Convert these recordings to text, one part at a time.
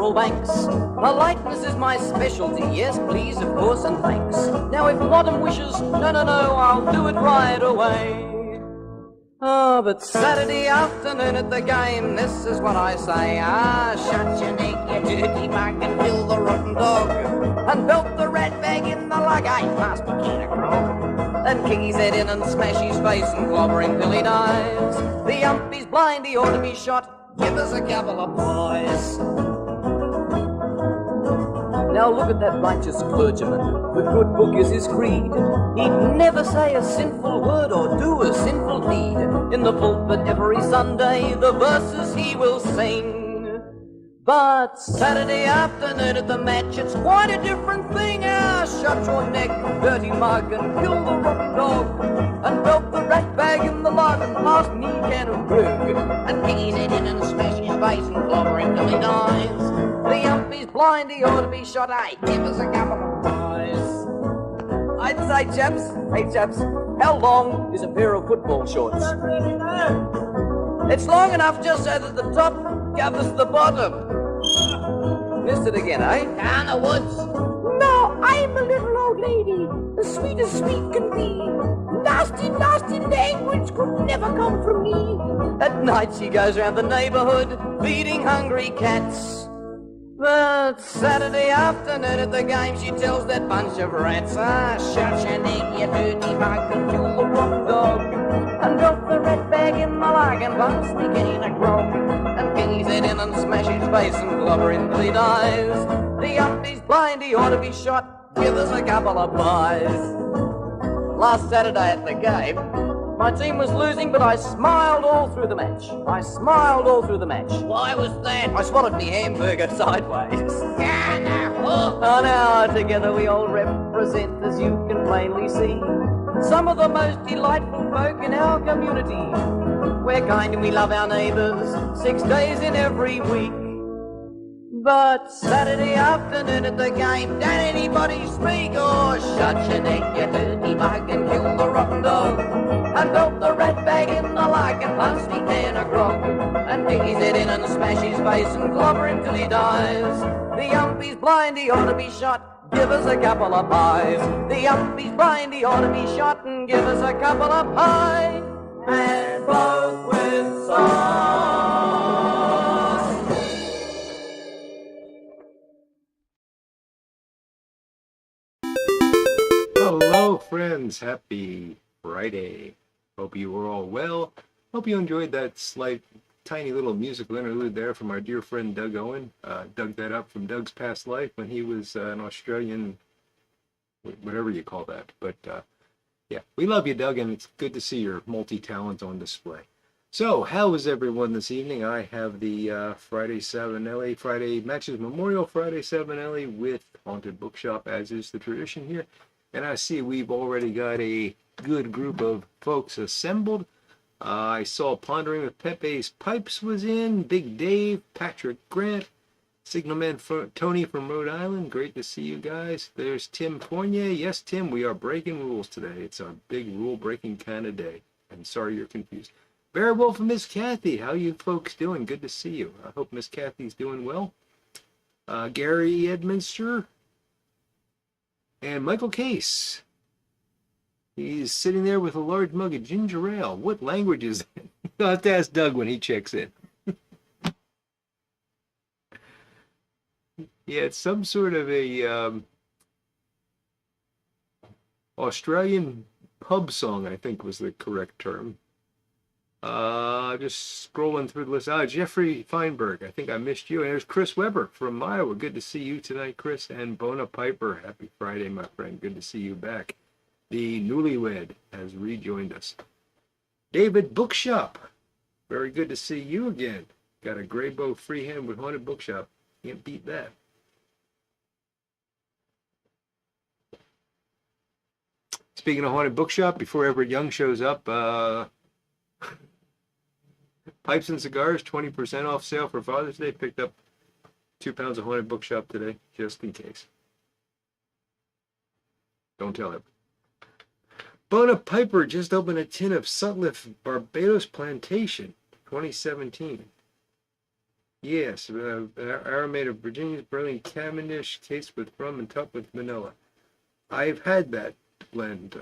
humble banks. Politeness is my specialty, yes please, of course, and thanks. Now if Madam wishes, no, I'll do it right away. Oh, but Saturday afternoon at the game, this is what I say. Shut your neck, you dirty mug, and kill the rotten dog. And belt the rat bag in the lug, pass me can of grog. And kick his head in and smash his face and clobber him till he dies. The umpy's blind, he ought to be shot. Give us a couple of boys. Now look at that righteous clergyman. The good book is his creed. He'd never say a sinful word or do a sinful deed. In the pulpit every Sunday, the verses he will sing. But Saturday afternoon at the match, it's quite a different thing. Shut your neck, dirty mug, and kill the rotten dog. And belt the rat bag in the lug, and pass me a can of grog. And kick his head in and smash his face and clobber him till he dies. The umpy's blind, he ought to be shot. Give us a couple of boys. I'd say, chaps, how long is a pair of football shorts? It's long enough just so that the top covers the bottom. Missed it again, eh? Down the woods. No, I'm a little old lady, as sweet can be. Nasty language could never come from me. At night she goes round the neighbourhood feeding hungry cats. But Saturday afternoon at the game she tells that bunch of rats, shut your neck, you dirty mug, and kill the rotten dog. And drop the rat bag in the lug and pass me can of grog. And kick his head in and smash his face and clobber him till he dies. The umpy's blind, he ought to be shot. Give us a couple of boys. Last Saturday at the game, my team was losing, but I smiled all through the match. Why was that? I swallowed me hamburger sideways. Oh, Oh, now together we all represent, as you can plainly see, some of the most delightful folk in our community. We're kind and we love our neighbours 6 days in every week. But Saturday afternoon at the game, don't anybody speak or shut your neck, you dirty mug, and kill the rotten dog. And belt the rat bag in the lug and pass me can of grog. And kick his head in and smash his face and clobber him till he dies. The umpy's blind, he ought to be shot. Give us a couple of pies. The umpy's blind, he ought to be shot, and give us a couple of pies. And both with sauce. Hello friends, happy Friday. Hope you were all well. Hope you enjoyed that tiny little musical interlude there from our dear friend Doug Owen. Dug that up from Doug's past life when he was an Australian, whatever you call that. But yeah, we love you, Doug, and it's good to see your multi-talent on display. So, how is everyone this evening? I have the Friday Matches Memorial Friday Savinelli with Haunted Bookshop, as is the tradition here. And I see we've already got a good group of folks assembled. I saw Pondering with Pepe's Pipes was in, Big Dave, Patrick Grant, Signalman Tony from Rhode Island. Great to see you guys. There's Tim Fournier. Yes, Tim, we are breaking rules today. It's a big rule-breaking kind of day. I'm sorry you're confused. Bear Wolf and Miss Kathy, how you folks doing? Good to see you. I hope Miss Kathy's doing well. Gary Edminster and Michael Case. He's sitting there with a large mug of ginger ale. What language is that? You'll have to ask Doug when he checks in. Yeah, it's some sort of a Australian pub song, I think was the correct term. Just scrolling through the list. Jeffrey Feinberg, I think I missed you. And there's Chris Weber from Iowa. Good to see you tonight, Chris. And Bona Piper, happy Friday, my friend. Good to see you back. The newlywed has rejoined us. David Bookshop, very good to see you again. Got a Graybow freehand with Haunted Bookshop. Can't beat that. Speaking of Haunted Bookshop, before Everett Young shows up, Pipes and Cigars, 20% off sale for Father's Day. Picked up 2 pounds of Haunted Bookshop today, just in case. Don't tell him. Bona Piper just opened a tin of Sutliff Barbados Plantation, 2017. Yes, aromated of Virginia's Burley Cavendish, cased with rum and topped with vanilla. I've had that blend.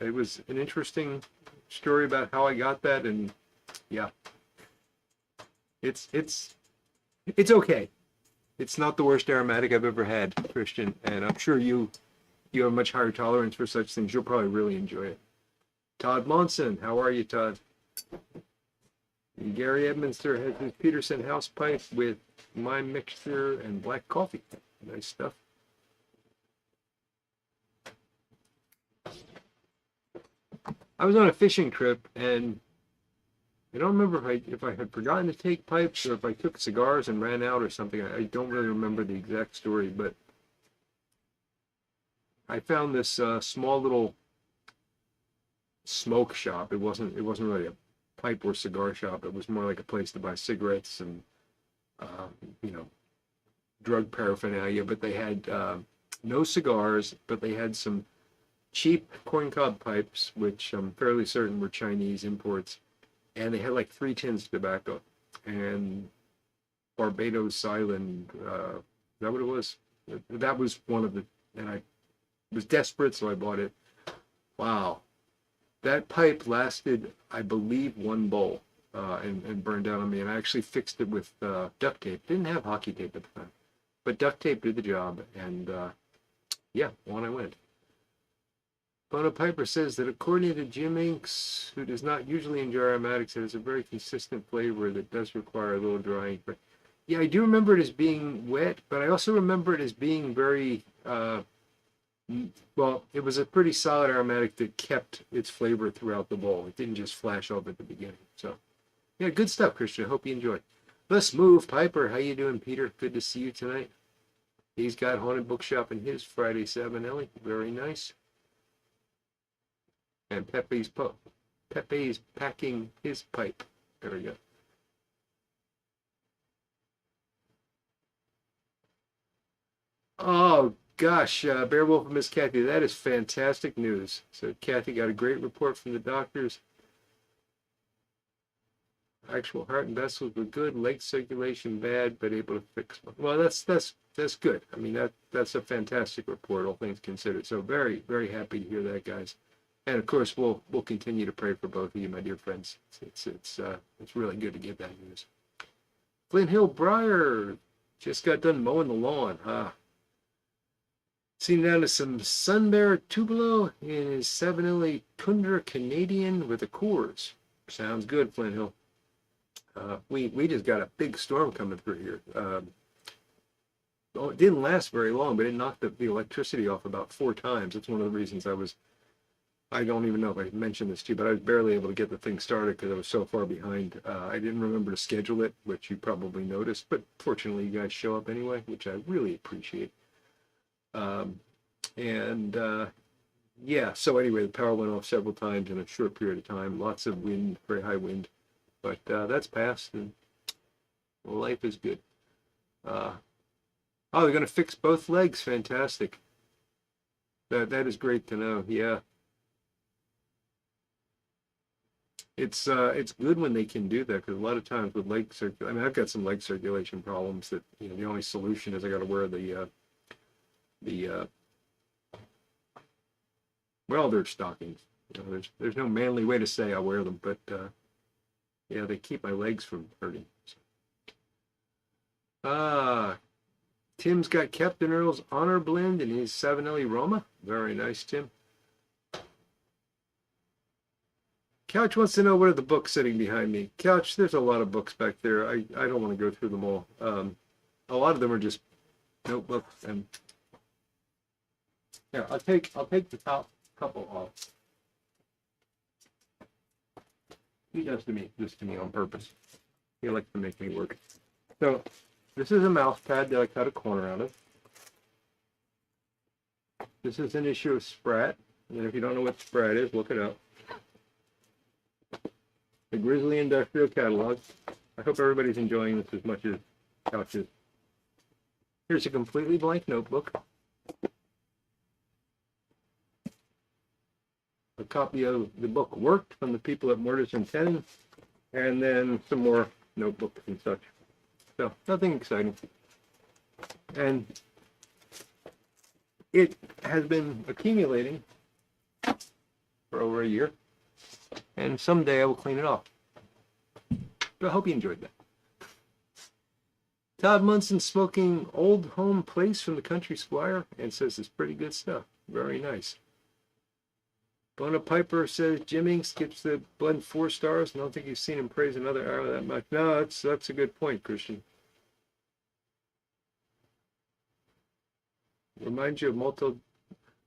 It was an interesting story about how I got that, and yeah, it's it's okay. It's not the worst aromatic I've ever had, Christian, and I'm sure you have a much higher tolerance for such things. You'll probably really enjoy it. Todd Monson, how are you, Todd? And Gary Edminster has his Peterson house pipe with my mixture and black coffee. Nice stuff. I was on a fishing trip, and I don't remember if I had forgotten to take pipes or if I took cigars and ran out or something. I don't really remember the exact story, but I found this small little smoke shop. It wasn't really a pipe or cigar shop. It was more like a place to buy cigarettes and you know, drug paraphernalia. But they had no cigars, but they had some cheap corncob pipes, which I'm fairly certain were Chinese imports, and they had like 3 tins of tobacco and Barbados Island. Is that what it was? That was one of the, and I was desperate, so I bought it. Wow, that pipe lasted, I believe, 1 bowl, and burned out on me. And I actually fixed it with duct tape. Didn't have hockey tape at the time, but duct tape did the job. And yeah, on I went. Bono Piper says that according to Jim Inks, who does not usually enjoy aromatics, it has a very consistent flavor that does require a little drying. But yeah, I do remember it as being wet, but I also remember it as being very, well, it was a pretty solid aromatic that kept its flavor throughout the bowl. It didn't just flash off at the beginning. So yeah, good stuff, Christian. I hope you enjoyed. Let's move. Piper, how you doing, Peter? Good to see you tonight. He's got Haunted Bookshop in his Friday 7, Ellie. Very nice. And Pepe's packing his pipe. There we go. Oh gosh, Bear Wolf and Miss Kathy, that is fantastic news. So Kathy got a great report from the doctors. Actual heart and vessels were good, leg circulation bad, but able to fix them. Well, that's good. I mean, that's a fantastic report, all things considered. So very, very happy to hear that, guys. And of course, we'll continue to pray for both of you, my dear friends. It's really good to get that news. Flint Hill Briar just got done mowing the lawn. Seen down to some Sunbear Tubalo in his 7LA Tundra Canadian with a Coors. Sounds good, Flint Hill. We just got a big storm coming through here. It didn't last very long, but it knocked the electricity off about 4 times. That's one of the reasons I don't even know if I mentioned this to you, but I was barely able to get the thing started because I was so far behind. I didn't remember to schedule it, which you probably noticed, but fortunately you guys show up anyway, which I really appreciate. Yeah, so anyway, the power went off several times in a short period of time. Lots of wind, very high wind, but that's passed, and life is good. Oh, they're going to fix both legs. Fantastic. That is great to know. Yeah. It's good when they can do that, because a lot of times with leg circulation, I mean, I've got some leg circulation problems that, you know, the only solution is I got to wear the well, they're stockings. You know, there's no manly way to say I wear them, but yeah, they keep my legs from hurting. Tim's got Captain Earl's Honor Blend in his 7LA Roma. Very nice, Tim. Couch wants to know what are the books sitting behind me. Couch, there's a lot of books back there. I don't want to go through them all. A lot of them are just notebooks. And here, I'll take the top couple off. He does this to me on purpose. He likes to make me work. So this is a mouse pad that I cut a corner out of. This is an issue of Sprat. And if you don't know what Sprat is, look it up. The Grizzly Industrial Catalog. I hope everybody's enjoying this as much as Couch is. Here's a completely blank notebook. A copy of the book Worked from the people at Mortise and Tenon, and then some more notebooks and such. So nothing exciting. And it has been accumulating for over a year. And someday I will clean it off. But I hope you enjoyed that. Todd Munson smoking Old Home Place from the Country Squire and says it's pretty good stuff. Very nice. Bona Piper says Jim Inks gives the blend 4 stars. I don't think you've seen him praise another arrow that much. No, that's a good point, Christian. Reminds you of Molto.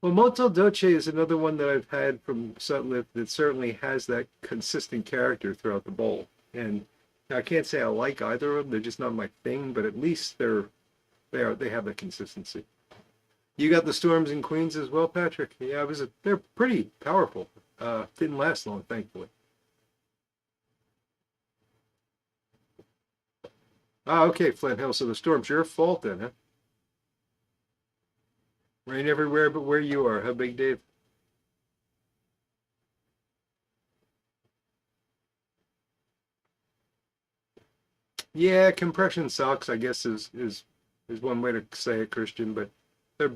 Well, Molto Dolce is another one that I've had from Sutliff that certainly has that consistent character throughout the bowl. And I can't say I like either of them. They're just not my thing, but at least they have the consistency. You got the Storms in Queens as well, Patrick? Yeah, they're pretty powerful. Didn't last long, thankfully. Ah, okay, Flint Hill. So the storm's your fault then, huh? Rain everywhere but where you are, huh, Big Dave? Yeah, compression socks, I guess, is one way to say it, Christian, but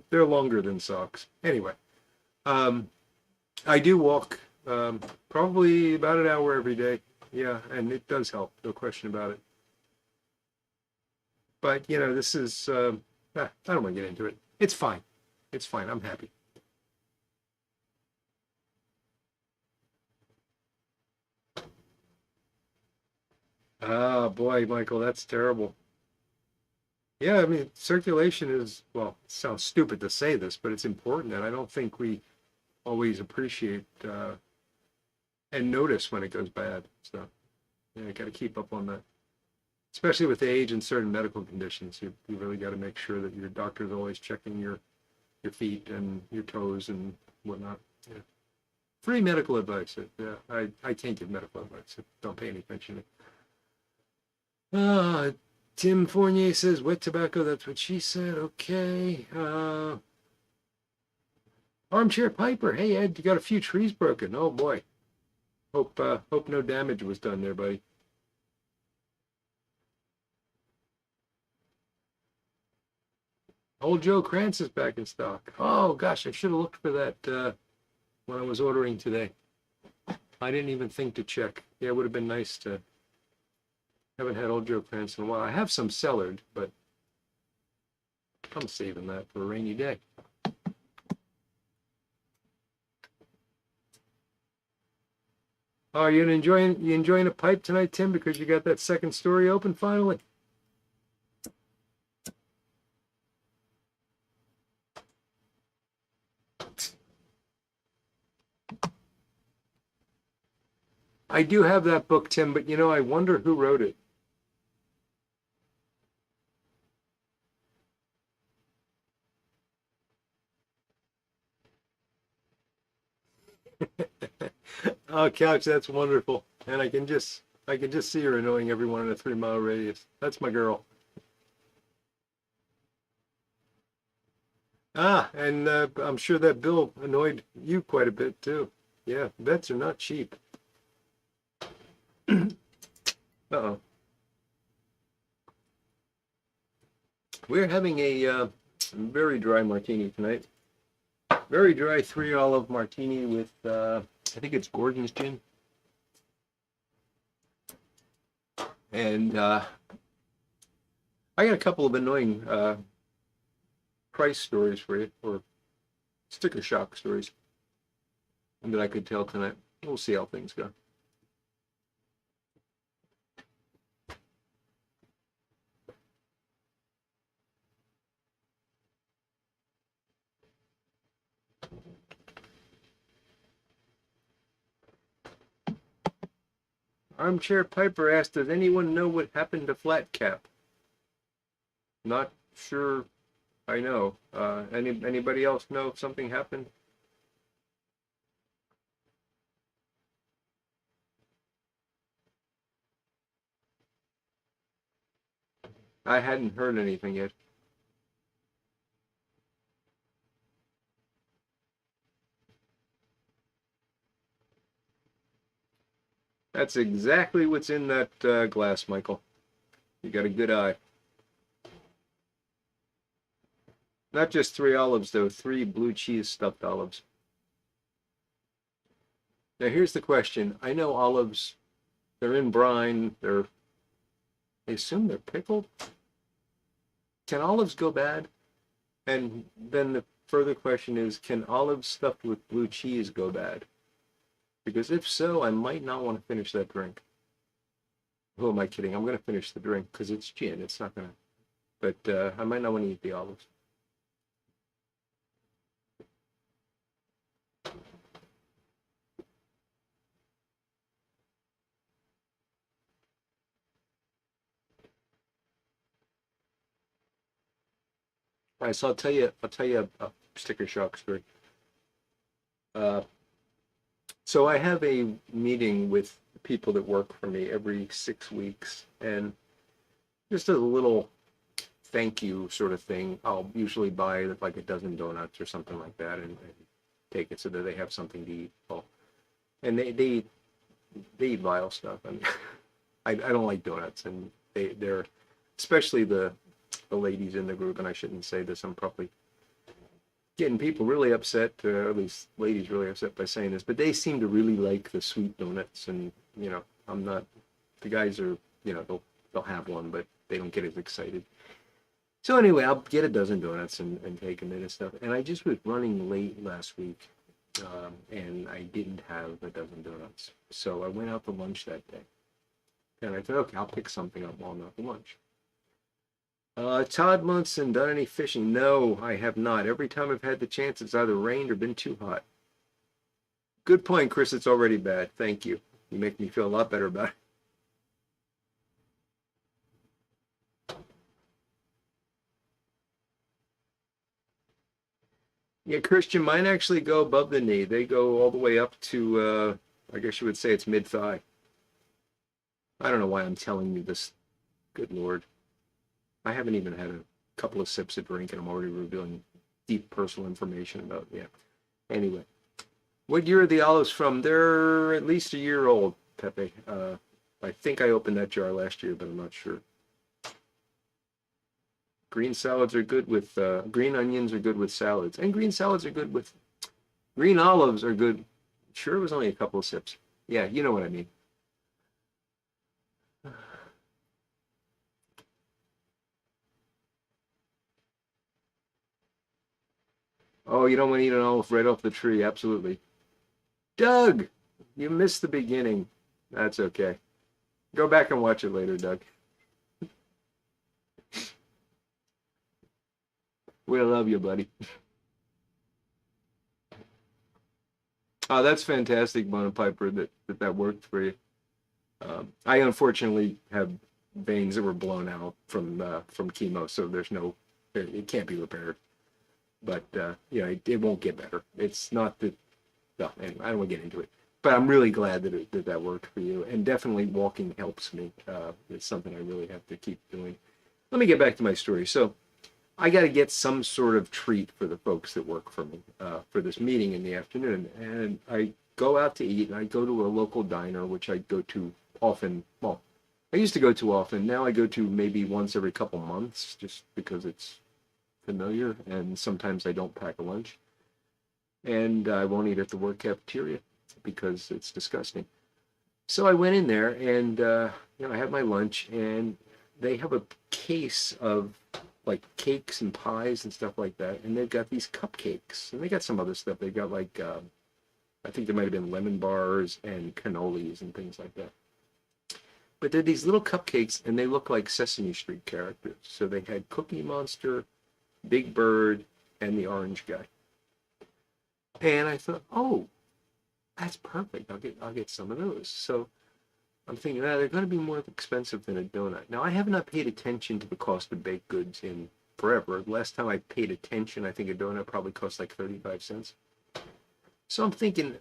they're longer than socks. Anyway, I do walk probably about an hour every day. Yeah, and it does help, no question about it. But you know, this is I don't want to get into it. It's fine. It's fine. I'm happy. Ah, boy, Michael, that's terrible. Yeah, I mean, circulation is, well, it sounds stupid to say this, but it's important, and I don't think we always appreciate and notice when it goes bad. So, yeah, you got to keep up on that. Especially with age and certain medical conditions, you really got to make sure that your doctor's always checking your feet and your toes and whatnot. Yeah. Free medical advice. I can't give medical advice. Don't pay any attention to it. Tim Fournier says wet tobacco. That's what she said. Okay. Armchair Piper. Hey Ed, you got a few trees broken. Oh boy. Hope no damage was done there, buddy. Old Joe Krantz is back in stock. Oh gosh, I should have looked for that when I was ordering today. I didn't even think to check. Yeah, it would have been nice to. Haven't had Old Joe Krantz in a while. I have some cellared, but I'm saving that for a rainy day. Oh, you enjoying a pipe tonight, Tim, because you got that second story open finally? I do have that book, Tim, but you know, I wonder who wrote it. Oh, Couch, that's wonderful. And I can just see her annoying everyone in a 3-mile radius. That's my girl. Ah, and I'm sure that bill annoyed you quite a bit too. Yeah, vets are not cheap. Uh-oh. We're having a very dry martini tonight. Very dry 3-olive martini with, I think it's Gordon's gin. And I got a couple of annoying price stories for you, or sticker shock stories that I could tell tonight. We'll see how things go. Armchair Piper asked, does anyone know what happened to Flat Cap? Not sure I know. Anybody else know if something happened? I hadn't heard anything yet. That's exactly what's in that glass, Michael. You got a good eye. Not just 3 olives, though. 3 blue cheese stuffed olives. Now, here's the question. I know olives, they're in brine. I assume they're pickled. Can olives go bad? And then the further question is, can olives stuffed with blue cheese go bad? Because if so, I might not want to finish that drink. Who am I kidding? I'm going to finish the drink because it's gin. It's not going to... But I might not want to eat the olives. All right, so I'll tell you a sticker shock story. So I have a meeting with people that work for me every 6 weeks, and just as a little thank you sort of thing, I'll usually buy like a dozen donuts or something like that, and take it so that they have something to eat. Well, and they eat vile stuff. I mean, I don't like donuts, and they're especially the ladies in the group, and I shouldn't say this, I'm probably getting people really upset, or at least ladies really upset by saying this, but they seem to really like the sweet donuts, and I'm not. The guys are, they'll have one, but they don't get as excited. So anyway, I'll get a dozen donuts and take them in and stuff. And I just was running late last week, and I didn't have a dozen donuts, so I went out to lunch that day, and I thought, okay, I'll pick something up while I'm out to lunch. Todd Munson, done any fishing? No, I have not. Every time I've had the chance, it's either rained or been too hot. Good point, Chris. It's already bad. Thank you. You make me feel a lot better about it. Yeah, Christian, mine actually go above the knee. They go all the way up to, I guess you would say it's mid-thigh. I don't know why I'm telling you this. Good Lord. I haven't even had a couple of sips of drink, and I'm already revealing deep personal information about, yeah. Anyway, what year are the olives from? They're at least a year old, Pepe. I think I opened that jar last year, but I'm not sure. Green salads are good with, green onions are good with salads, and green salads are good with, green olives are good. Sure, it was only a couple of sips. Yeah, you know what I mean. Oh, you don't want to eat an olive right off the tree. Absolutely. Doug, you missed the beginning. That's okay. Go back and watch it later, Doug. We love you, buddy. Oh, that's fantastic, Bonapiper, that worked for you. I unfortunately have veins that were blown out from chemo, so it can't be repaired. But it won't get better. It's not that. No, anyway, I don't want to get into it. But I'm really glad that worked for you, and definitely walking helps me. It's something I really have to keep doing. Let me get back to my story. So I got to get some sort of treat for the folks that work for me for this meeting in the afternoon, and I go out to eat, and I go to a local diner, which I go to often. Well, I used to go to often. Now I go to maybe once every couple months, just because it's familiar, and sometimes I don't pack a lunch, and I won't eat at the work cafeteria because it's disgusting. So I went in there, and I had my lunch, and they have a case of like cakes and pies and stuff like that, and they've got these cupcakes, and they got some other stuff. They got like I think there might have been lemon bars and cannolis and things like that. But they're these little cupcakes, and they look like Sesame Street characters. So they had Cookie Monster, Big Bird, and the orange guy. And I thought, oh, that's perfect. I'll get some of those. So I'm thinking, they're going to be more expensive than a donut. Now, I have not paid attention to the cost of baked goods in forever. Last time I paid attention, I think a donut probably cost like 35 cents. So I'm thinking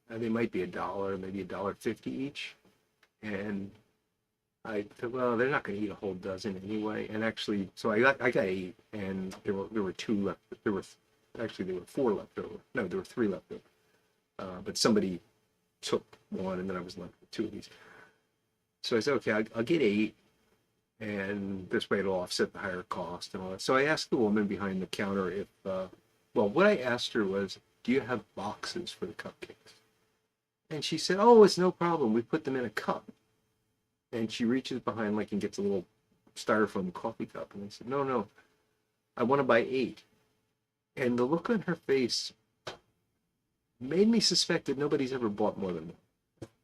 they might be $1, maybe $1.50 each. And I thought, well, they're not going to eat a whole dozen anyway. And actually, so I got 8, and there were 2 left. There were 4 left over. No, there were 3 left over. But somebody took one, and then I was left with 2 of these. So I said, okay, I'll get 8. and this way it'll offset the higher cost and all that. So I asked the woman behind the counter if, well, what I asked her was, do you have boxes for the cupcakes? And she said, oh, it's no problem. We put them in a cup. And she reaches behind like and gets a little styrofoam coffee cup. And I said, no, no, I want to buy 8. And the look on her face made me suspect that nobody's ever bought more than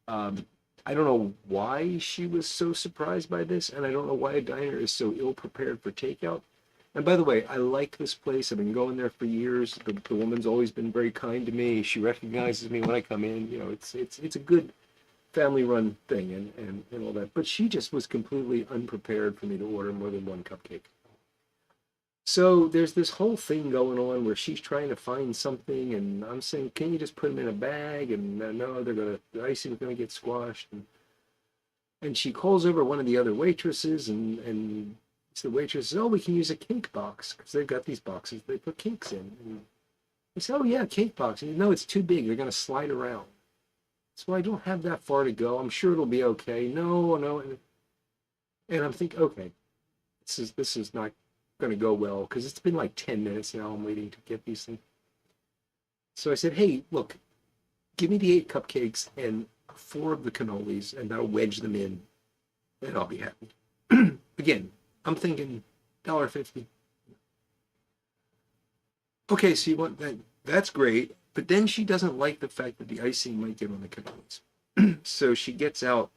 one. I don't know why she was so surprised by this, and I don't know why a diner is so ill-prepared for takeout. And by the way, I like this place. I've been going there for years. The woman's always been very kind to me. She recognizes me when I come in. You know, it's a good family-run thing and all that. But she just was completely unprepared for me to order more than one cupcake. So there's this whole thing going on where she's trying to find something, and I'm saying, can you just put them in a bag? And no, the icing's gonna get squashed. And she calls over one of the other waitresses, and the waitress says, oh, we can use a cake box, because they've got these boxes they put cakes in. And I said, oh yeah, cake box. And no, it's too big. They're gonna slide around. So I don't have that far to go. I'm sure it'll be okay. No. And I'm thinking, okay, this is not going to go well, because it's been like 10 minutes now. I'm waiting to get these things. So I said, hey, look, give me the 8 cupcakes and 4 of the cannolis, and I'll wedge them in, and I'll be happy. Again, I'm thinking $1.50. Okay, so you want that? That's great. But then she doesn't like the fact that the icing might get on the cannolis. So she gets out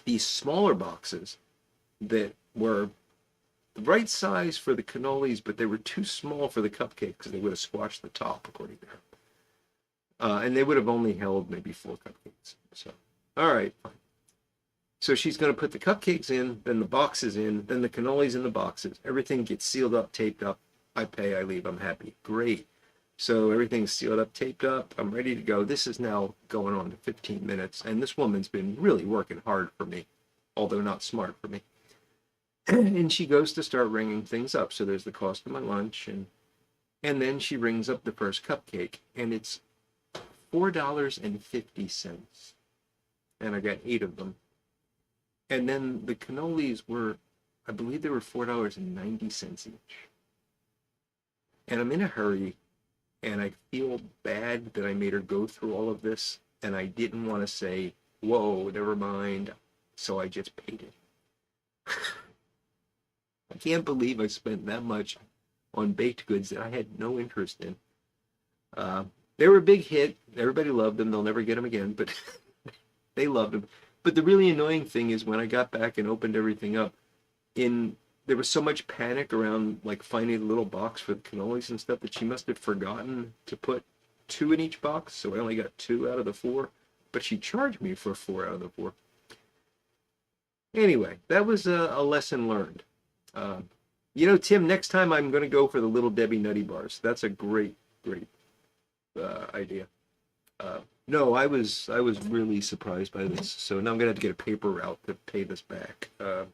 these smaller boxes that were the right size for the cannolis, but they were too small for the cupcakes because they would have squashed the top, according to her. And they would have only held maybe 4 cupcakes. So, all right, fine. So she's going to put the cupcakes in, then the boxes in, then the cannolis in the boxes. Everything gets sealed up, taped up. I pay, I leave, I'm happy. Great. So everything's sealed up, taped up. I'm ready to go. This is now going on to 15 minutes, and this woman's been really working hard for me, although not smart for me. And she goes to start ringing things up. So there's the cost of my lunch, and then she rings up the first cupcake, and it's $4.50. And I got 8 of them. And then the cannolis were, I believe they were $4.90 each. And I'm in a hurry, and I feel bad that I made her go through all of this, and I didn't want to say, whoa, never mind, so I just paid it. I can't believe I spent that much on baked goods that I had no interest in. They were a big hit. Everybody loved them. They'll never get them again, but they loved them. But the really annoying thing is when I got back and opened everything up, there was so much panic around like finding the little box for the cannolis and stuff that she must have forgotten to put 2 in each box. So I only got 2 out of the 4, but she charged me for 4 out of the 4. Anyway, that was a lesson learned. You know, Tim, next time I'm going to go for the Little Debbie Nutty Bars. That's a great idea. No, I was really surprised by this. So now I'm going to have to get a paper route to pay this back. I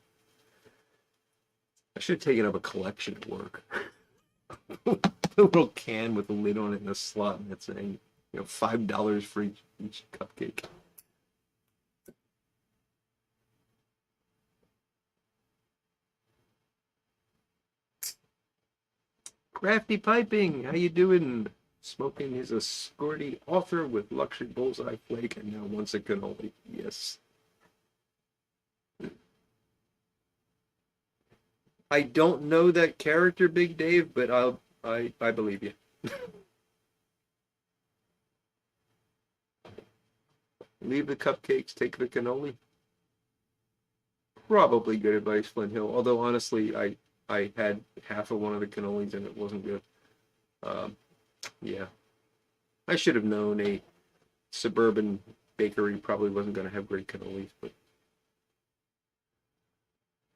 should have taken up a collection at work. A little can with a lid on it and a slot, and that's saying, you know, $5 for each cupcake. Crafty Piping, how you doing? Smoking is a scorty author with luxury bullseye flake and now wants a cannoli. Yes. I don't know that character, Big Dave, but I believe you. Leave the cupcakes, take the cannoli. Probably good advice, Flint Hill. Although honestly, I had half of one of the cannolis and it wasn't good. Yeah. I should have known a suburban bakery probably wasn't going to have great cannolis, but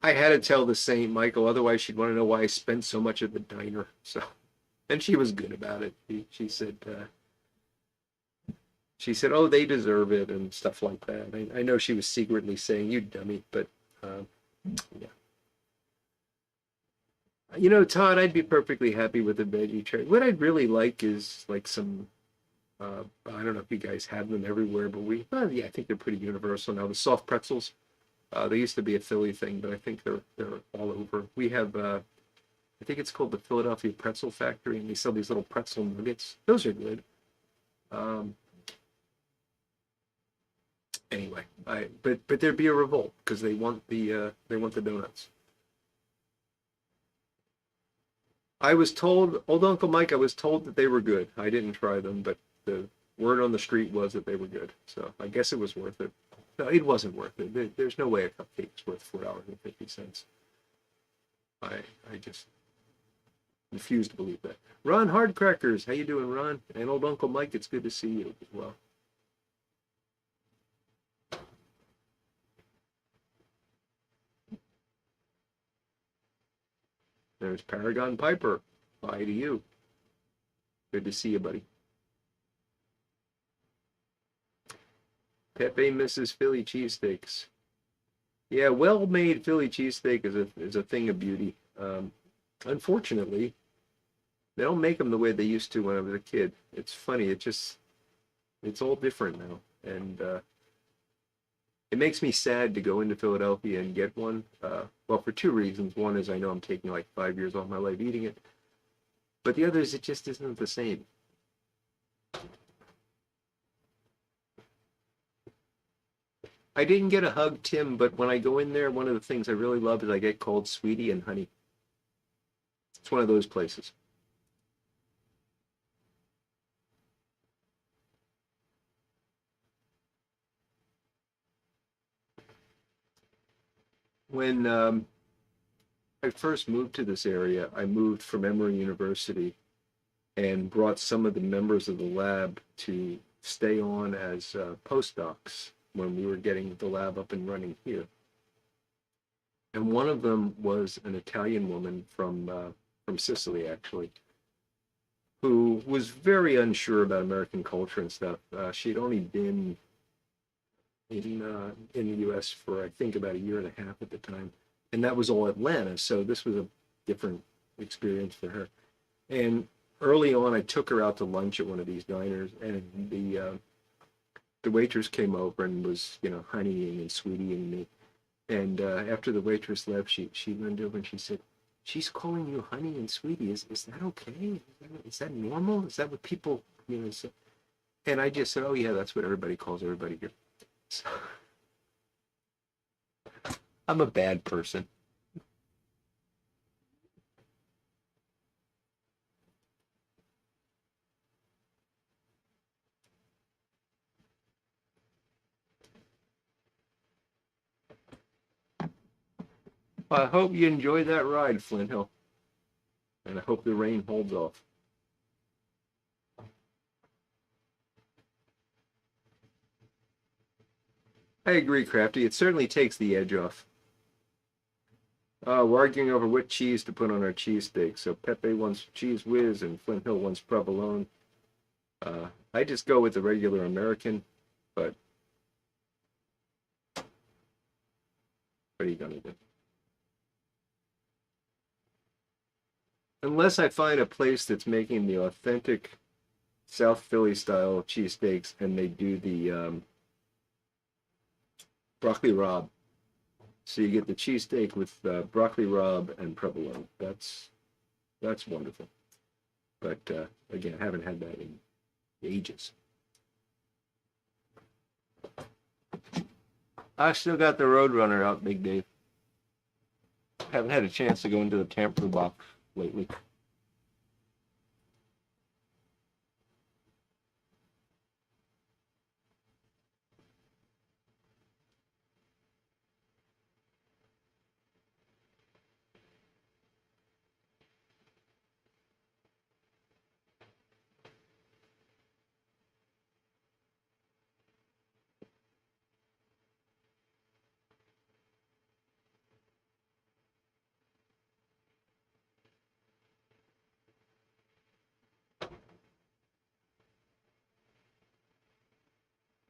I had to tell the Saint Michael, otherwise she'd want to know why I spent so much at the diner. So, and she was good about it. She said, oh, they deserve it and stuff like that. I know she was secretly saying, you dummy, but yeah. You know, Todd, I'd be perfectly happy with a veggie tray. What I'd really like is like some, I don't know if you guys have them everywhere, but yeah, I think they're pretty universal now. The soft pretzels, They used to be a Philly thing, but I think they're all over. We have I think it's called the Philadelphia Pretzel Factory, and they sell these little pretzel nuggets. Those are good. Um, anyway, but there'd be a revolt because they want the donuts. I was told, old Uncle Mike, I was told that they were good. I didn't try them, but the word on the street was that they were good. So I guess it was worth it. No, it wasn't worth it. There's no way a cupcake is worth $4.50. I I just refuse to believe that. Ron Hardcrackers, how you doing, Ron? And old Uncle Mike, it's good to see you as well. There's Paragon Piper. Bye to you. Good to see you, buddy. Pepe misses Philly cheesesteaks. Yeah, well-made Philly cheesesteak is a thing of beauty. Unfortunately, they don't make them the way they used to when I was a kid. It's funny. It's all different now, and it makes me sad to go into Philadelphia and get one. Well, for two reasons. One is I know I'm taking like 5 years off my life eating it, but the other is it just isn't the same. I didn't get a hug, Tim, but when I go in there, one of the things I really love is I get called sweetie and honey. It's one of those places. When I first moved to this area, I moved from Emory University and brought some of the members of the lab to stay on as postdocs when we were getting the lab up and running here. And one of them was an Italian woman from Sicily, actually, who was very unsure about American culture and stuff. She'd only been in the U.S. for I think about a year and a half at the time, and that was all Atlanta. So this was a different experience for her. And early on, I took her out to lunch at one of these diners, and the waitress came over and was honeying and sweetying me. And after the waitress left, she leaned over and she said, "She's calling you honey and sweetie. Is that okay? Is that normal? Is that what people say?" And I just said, "Oh yeah, that's what everybody calls everybody here." So, I'm a bad person. Well, I hope you enjoyed that ride, Flint Hill. And I hope the rain holds off. I agree, Crafty. It certainly takes the edge off. We're arguing over what cheese to put on our cheesesteak. So Pepe wants cheese whiz and Flint Hill wants provolone. I just go with the regular American, but what are you gonna do? Unless I find a place that's making the authentic South Philly style cheesesteaks and they do the broccoli rabe. So you get the cheesesteak with broccoli rabe and provolone. That's wonderful. But again, I haven't had that in ages. I still got the Roadrunner out, Big Dave. Haven't had a chance to go into the tamper box lately.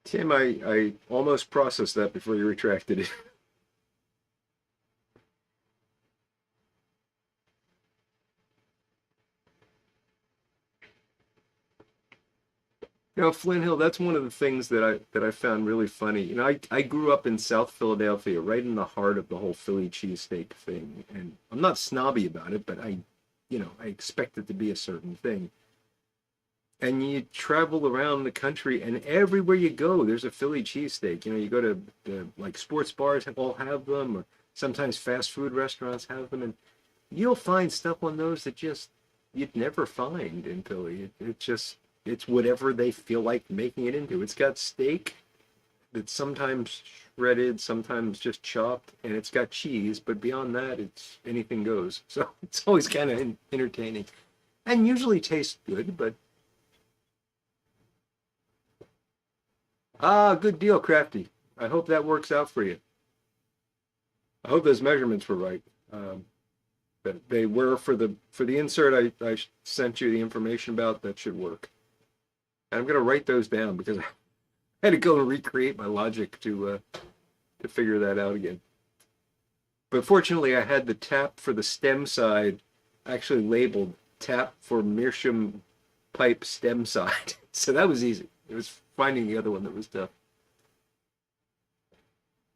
Tim, I almost processed that before you retracted it. You know, Flint Hill, that's one of the things that I found really funny. You know, I grew up in South Philadelphia, right in the heart of the whole Philly cheesesteak thing. And I'm not snobby about it, but I expect it to be a certain thing. And you travel around the country, and everywhere you go, there's a Philly cheesesteak. You know, you go to the like sports bars all have them, or sometimes fast food restaurants have them, and you'll find stuff on those that just you'd never find in Philly. It's whatever they feel like making it into. It's got steak that's sometimes shredded, sometimes just chopped, and it's got cheese, but beyond that, it's anything goes. So it's always kind of entertaining, and usually tastes good, but good deal, Crafty. I hope that works out for you. I hope those measurements were right. But they were for the insert I sent you the information about. That should work. And I'm gonna write those down because I had to go and recreate my logic to figure that out again. But fortunately, I had the tap for the stem side actually labeled tap for Meerschaum pipe stem side, so that was easy. It was finding the other one that was tough.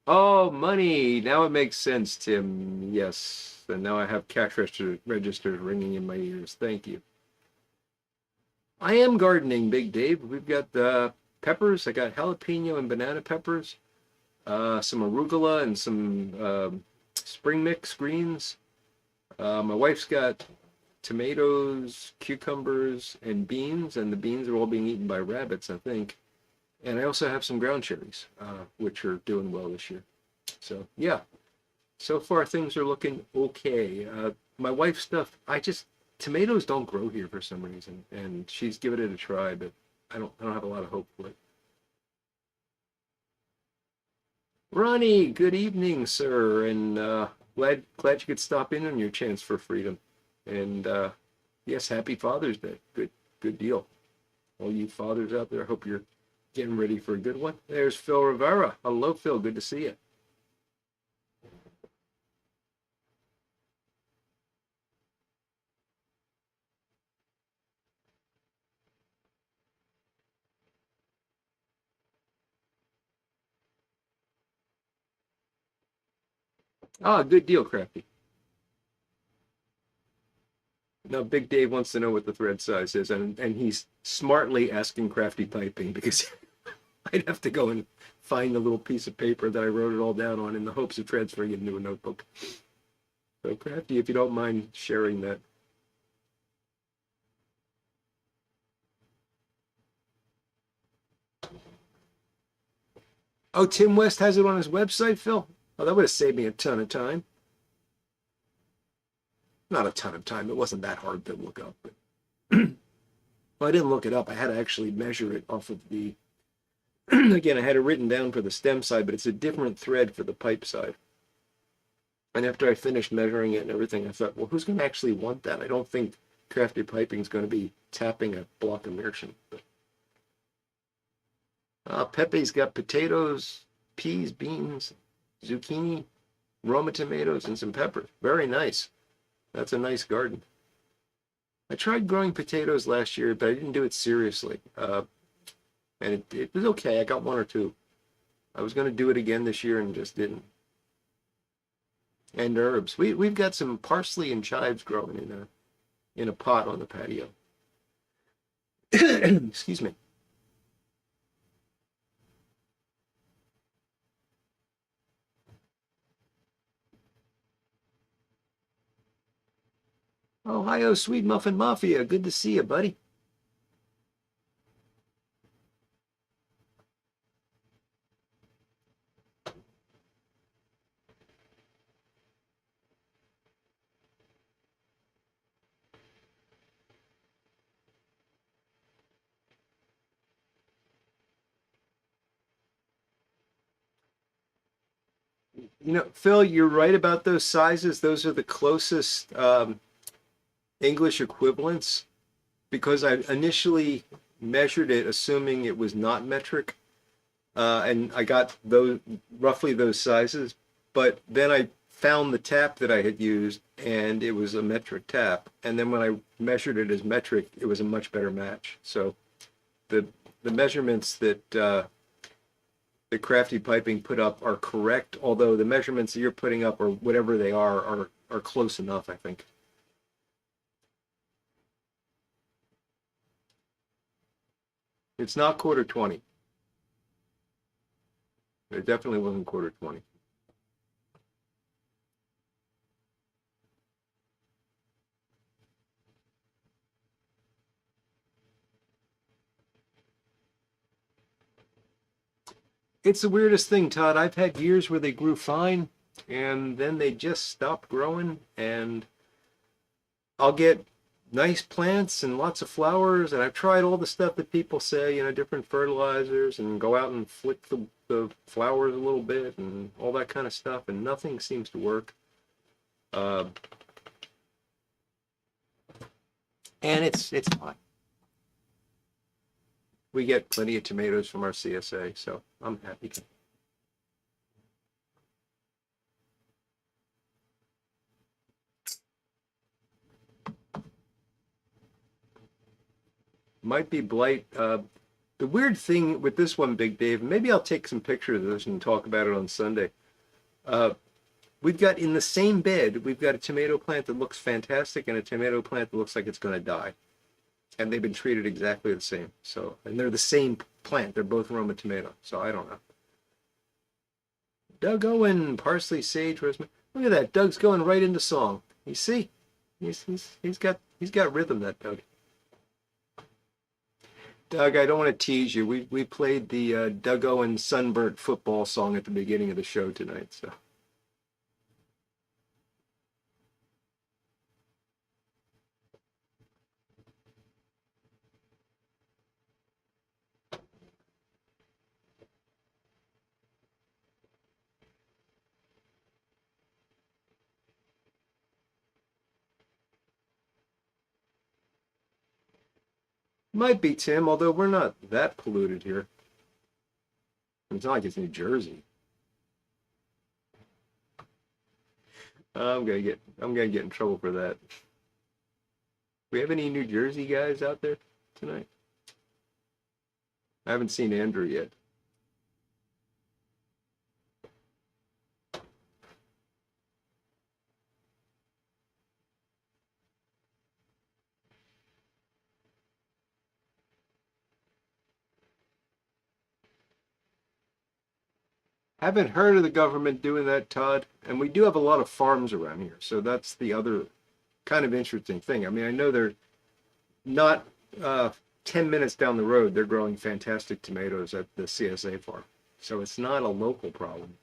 Oh, money! Now it makes sense, Tim. Yes, and now I have cash registers ringing in my ears. Thank you. I am gardening, Big Dave. We've got peppers. I got jalapeno and banana peppers, some arugula and some spring mix greens. My wife's got tomatoes, cucumbers, and beans, and the beans are all being eaten by rabbits, I think. And I also have some ground cherries, which are doing well this year. So, yeah, so far things are looking okay. My wife's stuff, tomatoes don't grow here for some reason, and she's given it a try, but I don't have a lot of hope for it. Ronnie, good evening, sir, and glad you could stop in on your chance for freedom. And yes, happy Father's Day. Good deal. All you fathers out there, I hope you're getting ready for a good one. There's Phil Rivera. Hello, Phil. Good to see you. Good deal, Crafty. Now, Big Dave wants to know what the thread size is, and he's smartly asking Crafty Piping because I'd have to go and find the little piece of paper that I wrote it all down on in the hopes of transferring it into a notebook. So, Crafty, if you don't mind sharing that. Oh, Tim West has it on his website, Phil? Oh, that would have saved me a ton of time. Not a ton of time. It wasn't that hard to look up. But well, I didn't look it up. I had to actually measure it off of the... Again, I had it written down for the stem side, but it's a different thread for the pipe side. And after I finished measuring it and everything, I thought, well, who's going to actually want that? I don't think Crafty Piping is going to be tapping a block of Meerschaum. Pepe's got potatoes, peas, beans, zucchini, Roma tomatoes, and some peppers. Very nice. That's a nice garden. I tried growing potatoes last year, but I didn't do it seriously. And it was okay. I got one or two. I was going to do it again this year and just didn't. And herbs. We've got some parsley and chives growing in a pot on the patio. Excuse me. Ohio Sweet Muffin Mafia. Good to see you, buddy. You know, Phil, you're right about those sizes. Those are the closest English equivalents because I initially measured it assuming it was not metric, and I got those roughly those sizes. But then I found the tap that I had used, and it was a metric tap. And then when I measured it as metric, it was a much better match. So the the measurements that the Crafty Piping put up are correct, although the measurements that you're putting up, or whatever they are close enough, I think. It's not quarter 20. It definitely wasn't quarter 20. It's the weirdest thing, Todd. I've had years where they grew fine, and then they just stopped growing, and I'll get nice plants and lots of flowers, and I've tried all the stuff that people say, you know, different fertilizers, and go out and flick the flowers a little bit, and all that kind of stuff, and nothing seems to work. And it's fine. We get plenty of tomatoes from our CSA, so I'm happy. Might be blight. The weird thing with this one, Big Dave, maybe I'll take some pictures of this and talk about it on Sunday. We've got in the same bed, we've got a tomato plant that looks fantastic and a tomato plant that looks like it's going to die. And they've been treated exactly the same. So, and they're the same plant. They're both Roma tomato. So I don't know. Doug Owen, parsley, sage, rosemary. Look at that. Doug's going right into song. You see? He's got rhythm, that Doug. Doug, I don't want to tease you. We played the Doug Owen Sunburnt football song at the beginning of the show tonight. So. Might be, Tim, although we're not that polluted here. It's not like it's New Jersey. I'm gonna get in trouble for that. We have any New Jersey guys out there tonight? I haven't seen Andrew yet. Haven't heard of the government doing that, Todd. And we do have a lot of farms around here, so that's the other kind of interesting thing. I mean, I know they're not 10 minutes down the road, they're growing fantastic tomatoes at the CSA farm. So it's not a local problem.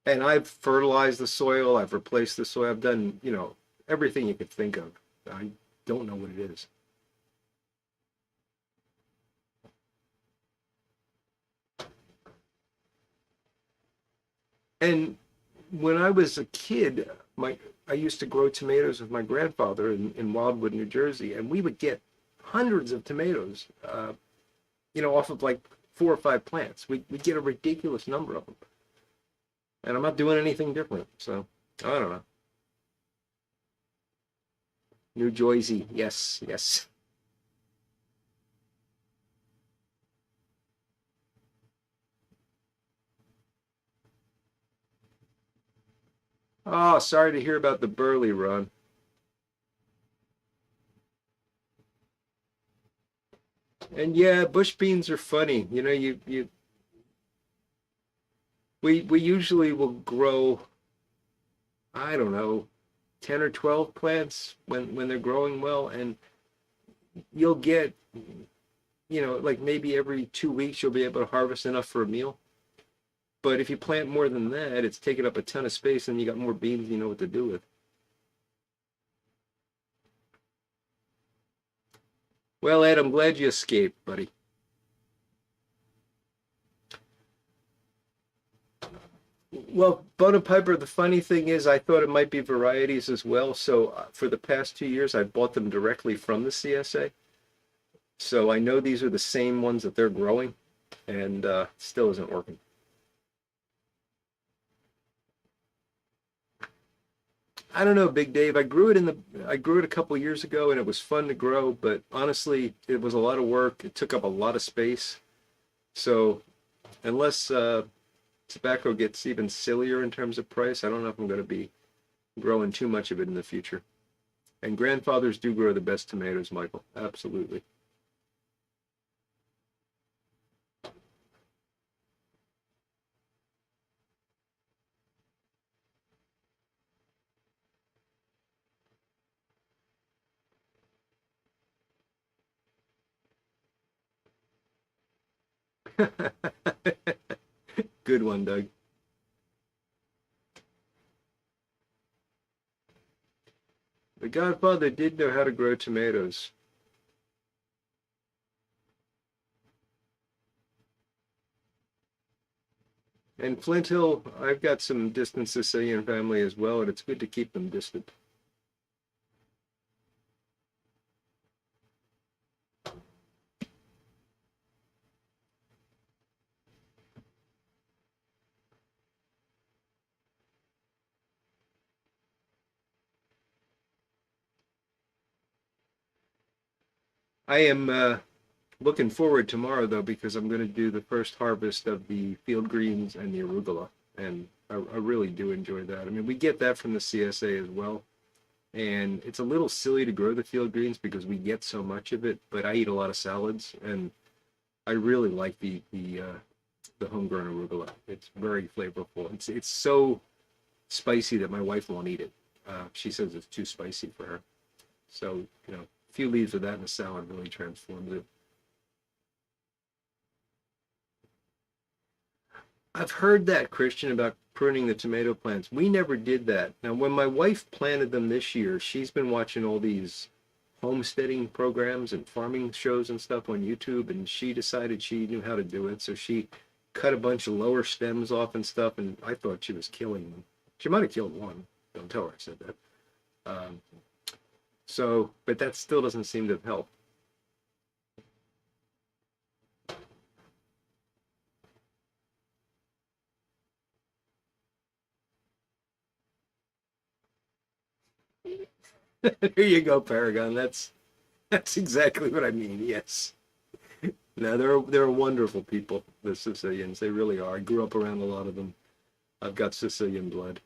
And I've fertilized the soil, I've replaced the soil, I've done, you know, everything you could think of. I don't know what it is. And when I was a kid, I used to grow tomatoes with my grandfather in Wildwood, New Jersey, and we would get hundreds of tomatoes, you know, off of like 4 or 5 plants. We'd get a ridiculous number of them. And I'm not doing anything different, so I don't know. New Jersey, yes, yes. Oh, sorry to hear about the Burley run. And yeah, bush beans are funny. You know, we usually will grow, I don't know, 10 or 12 plants when they're growing well, and you'll get, you know, like maybe every 2 weeks you'll be able to harvest enough for a meal. But if you plant more than that, it's taking up a ton of space and you got more beans you know what to do with. Well, Ed, I'm glad you escaped, buddy. Well, Bona Piper, the funny thing is I thought it might be varieties as well. So for the past 2 years, I bought them directly from the CSA. So I know these are the same ones that they're growing, and still isn't working. I don't know, Big Dave. I grew it a couple years ago and it was fun to grow, but honestly, it was a lot of work. It took up a lot of space. So unless tobacco gets even sillier in terms of price, I don't know if I'm going to be growing too much of it in the future. And grandfathers do grow the best tomatoes, Michael. Absolutely. Good one, Doug. The Godfather did know how to grow tomatoes. And Flint Hill, I've got some distant Sicilian family as well, and it's good to keep them distant. I am looking forward tomorrow though because I'm going to do the first harvest of the field greens and the arugula, and I really do enjoy that. I mean, we get that from the CSA as well, and it's a little silly to grow the field greens because we get so much of it. But I eat a lot of salads, and I really like the homegrown arugula. It's very flavorful. It's so spicy that my wife won't eat it. She says it's too spicy for her. So a few leaves of that in a salad really transforms it. I've heard that, Christian, about pruning the tomato plants. We never did that. Now, when my wife planted them this year, she's been watching all these homesteading programs and farming shows and stuff on YouTube, and she decided she knew how to do it. So she cut a bunch of lower stems off and stuff, and I thought she was killing them. She might have killed one. Don't tell her I said that. Um, but that still doesn't seem to have helped. There you go, Paragon. That's exactly what I mean. Yes. No, they're wonderful people, the Sicilians. They really are. I grew up around a lot of them. I've got Sicilian blood,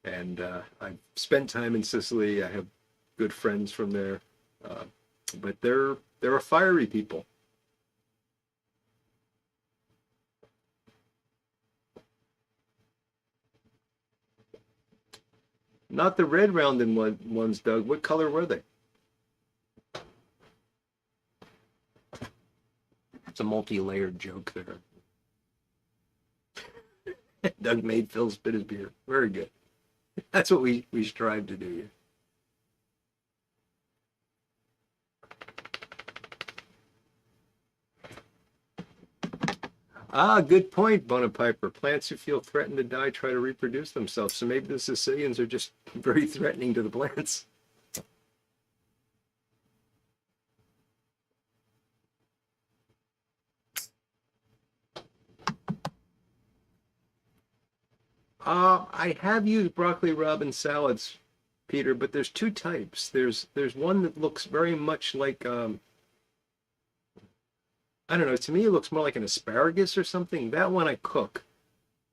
and I've spent time in Sicily. I have good friends from there, uh, but they're a fiery people. Not the red rounded ones, Doug. What color were they? It's a multi-layered joke there. Doug made Phil spit his beer. Very good. That's what we strive to do here. Ah, good point, Bonapiper. Plants who feel threatened to die try to reproduce themselves. So maybe the Sicilians are just very threatening to the plants. I have used broccoli rabe in salads, Peter, but there's two types. There's one that looks very much like I don't know. To me, it looks more like an asparagus or something. That one I cook,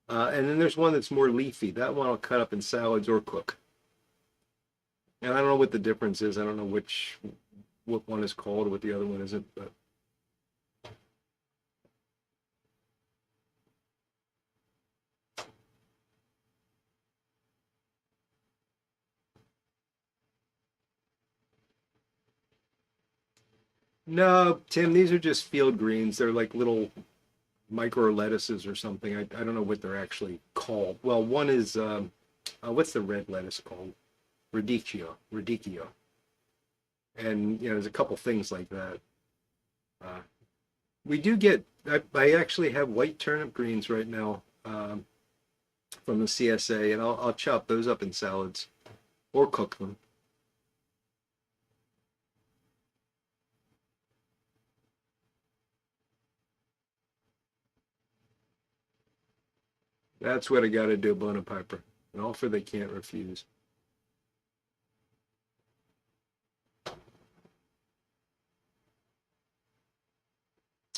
and then there's one that's more leafy. That one I'll cut up in salads or cook. And I don't know what the difference is. I don't know what one is called, what the other one isn't. But no, Tim, these are just field greens. They're like little micro lettuces or something. I don't know what they're actually called. Well, one is what's the red lettuce called? Radicchio. And there's a couple things like that. Uh, we do get. I actually have white turnip greens right now from the CSA, and I'll chop those up in salads or cook them. That's what I got to do, Bonapiper. An offer they can't refuse.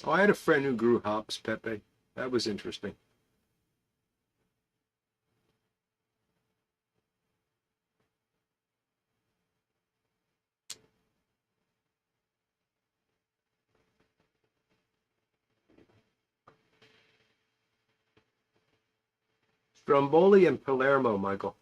Oh, I had a friend who grew hops, Pepe. That was interesting. Stromboli and Palermo, Michael.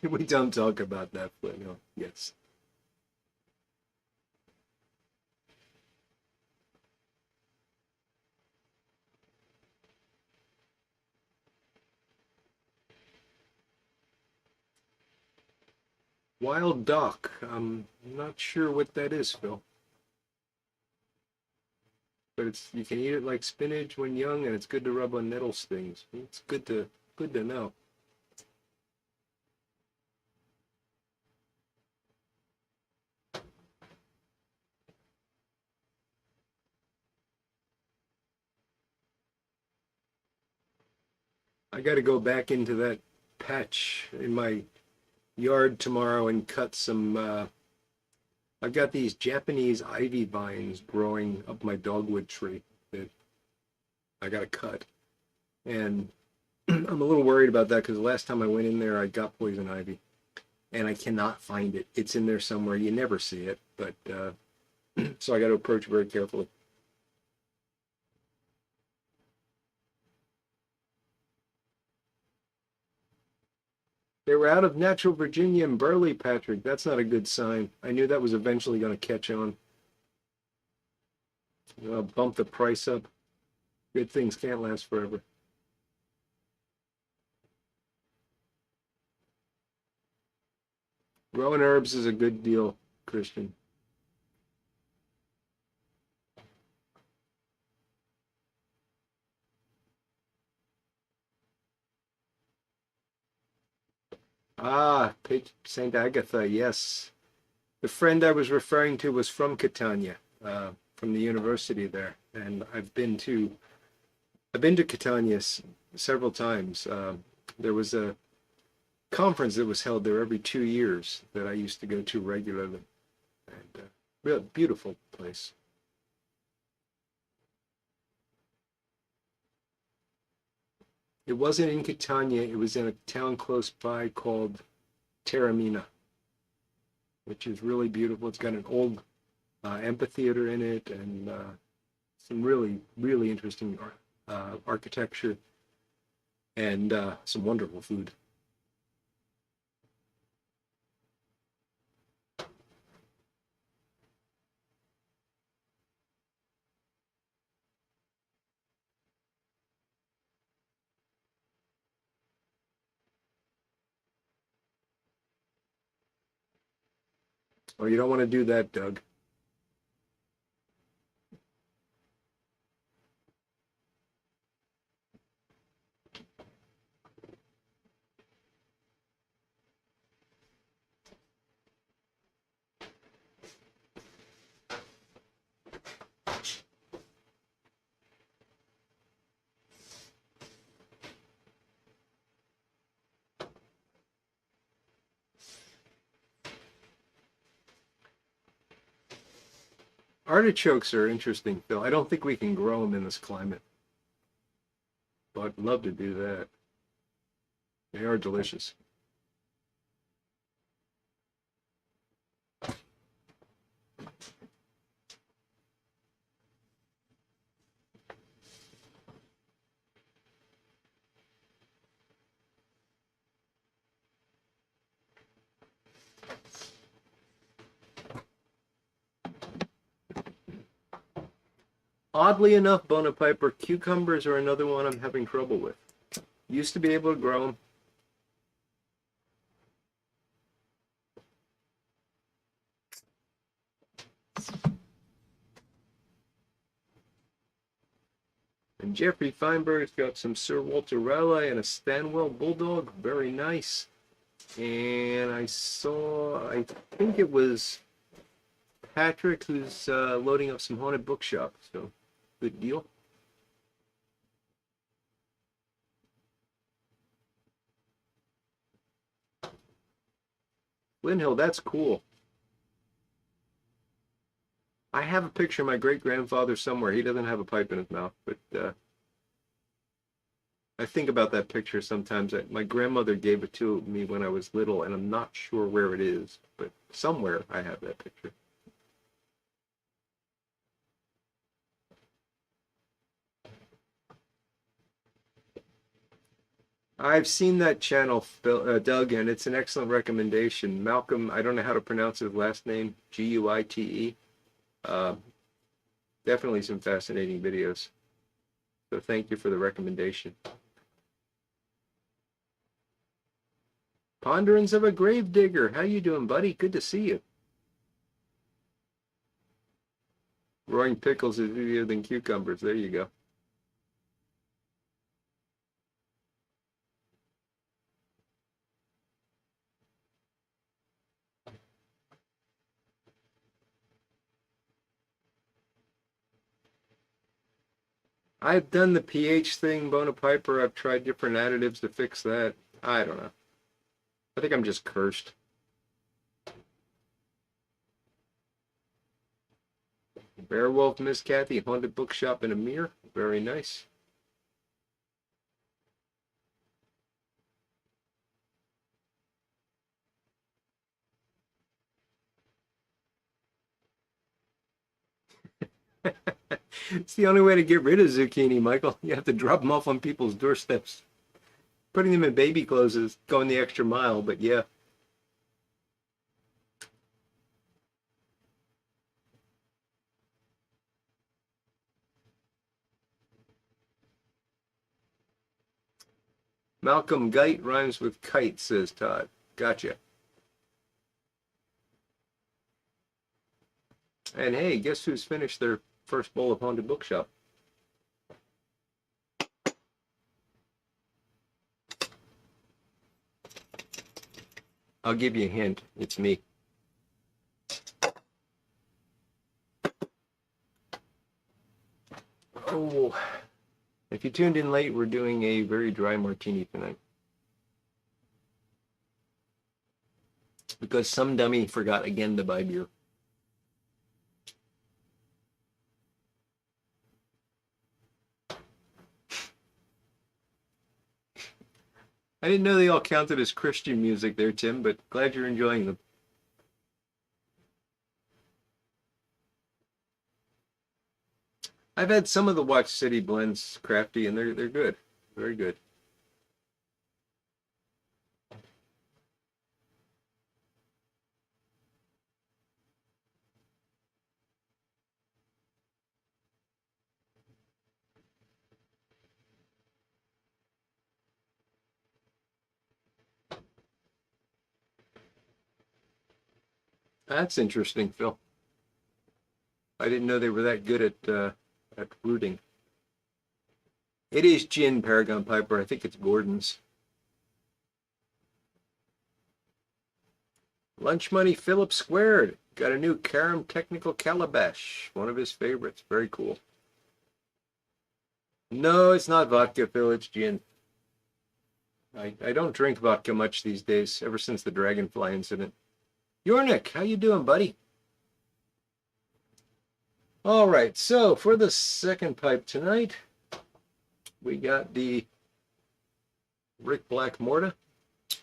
We don't talk about that, but no, yes. Wild duck. I'm not sure what that is, Phil. But it's you can eat it like spinach when young, and it's good to rub on nettle stings. It's good to know. I got to go back into that patch in my yard tomorrow and cut some. I've got these Japanese ivy vines growing up my dogwood tree that I got to cut, and I'm a little worried about that because the last time I went in there, I got poison ivy, and I cannot find it. It's in there somewhere. You never see it, but so I got to approach very carefully. They were out of natural Virginia and Burley, Patrick. That's not a good sign. I knew that was eventually going to catch on. Bump the price up. Good things can't last forever. Growing herbs is a good deal, Christian. Ah, St. Agatha, yes. The friend I was referring to was from Catania, from the university there, and I've been to Catania several times. There was a conference that was held there every 2 years that I used to go to regularly, and real beautiful place. It wasn't in Catania. It was in a town close by called Taormina, which is really beautiful. It's got an old amphitheater in it and some really, really interesting architecture and some wonderful food. Oh, you don't want to do that, Doug. Artichokes are interesting, Phil. I don't think we can grow them in this climate, but I'd love to do that. They are delicious. Oddly enough, Bonapiper, cucumbers are another one I'm having trouble with. Used to be able to grow them. And Jeffrey Feinberg's got some Sir Walter Raleigh and a Stanwell Bulldog. Very nice. And I think it was Patrick, who's loading up some haunted bookshop. So, good deal. Lynn Hill, that's cool. I have a picture of my great-grandfather somewhere. He doesn't have a pipe in his mouth, but I think about that picture sometimes. My grandmother gave it to me when I was little, and I'm not sure where it is, but somewhere I have that picture. I've seen that channel, Doug, and it's an excellent recommendation. Malcolm, I don't know how to pronounce his last name, Guite. Definitely some fascinating videos. So thank you for the recommendation. Ponderings of a Gravedigger. How you doing, buddy? Good to see you. Roaring pickles is easier than cucumbers. There you go. I've done the pH thing, Bonapiper. I've tried different additives to fix that. I don't know. I think I'm just cursed. Bearwolf, Miss Kathy, Haunted Bookshop in a Mirror. Very nice. It's the only way to get rid of zucchini, Michael. You have to drop them off on people's doorsteps. Putting them in baby clothes is going the extra mile, but yeah. Malcolm Gite rhymes with kite, says Todd. Gotcha. And hey, guess who's finished their first bowl of Haunted Bookshop? I'll give you a hint. It's me. Oh, if you tuned in late, we're doing a very dry martini tonight. Because some dummy forgot again to buy beer. I didn't know they all counted as Christian music there, Tim, but glad you're enjoying them. I've had some of the Watch City blends, crafty, and they're good. Very good. That's interesting, Phil. I didn't know they were that good at rooting. It is gin, Paragon Piper. I think it's Gordon's. Lunch Money Philip Squared. Got a new Caram Technical Calabash. One of his favorites. Very cool. No, it's not vodka, Phil. It's gin. I don't drink vodka much these days, ever since the Dragonfly incident. Yornik, how you doing, buddy? All right, so for the second pipe tonight, we got the Rick Black Mortar,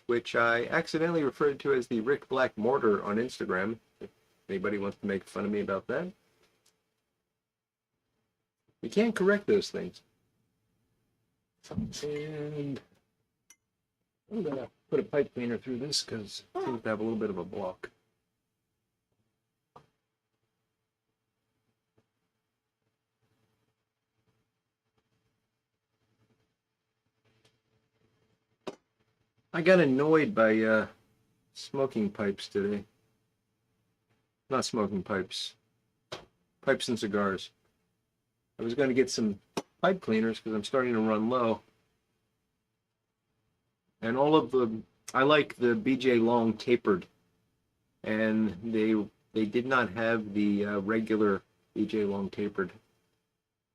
which I accidentally referred to as the Rick Black Mortar on Instagram. If anybody wants to make fun of me about that. You can't correct those things. And I'm going to put a pipe cleaner through this because it seems to have a little bit of a block. I got annoyed by smoking pipes today. Not smoking pipes. Pipes and cigars. I was going to get some pipe cleaners because I'm starting to run low. And all of the, I like the BJ Long tapered. And they They did not have the regular BJ Long tapered,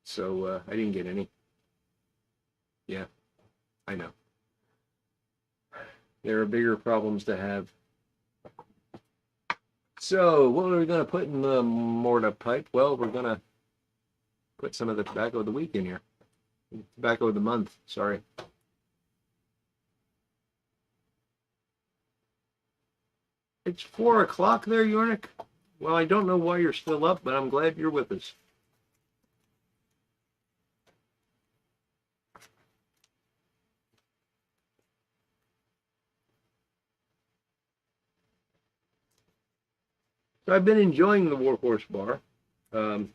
so I didn't get any. Yeah, I know. There are bigger problems to have. So, what are we going to put in the mortar pipe? Well, we're going to put some of the tobacco of the week in here. Tobacco of the month, sorry. It's 4 o'clock there, Yornik. Well, I don't know why you're still up, but I'm glad you're with us. So I've been enjoying the Warhorse Bar, but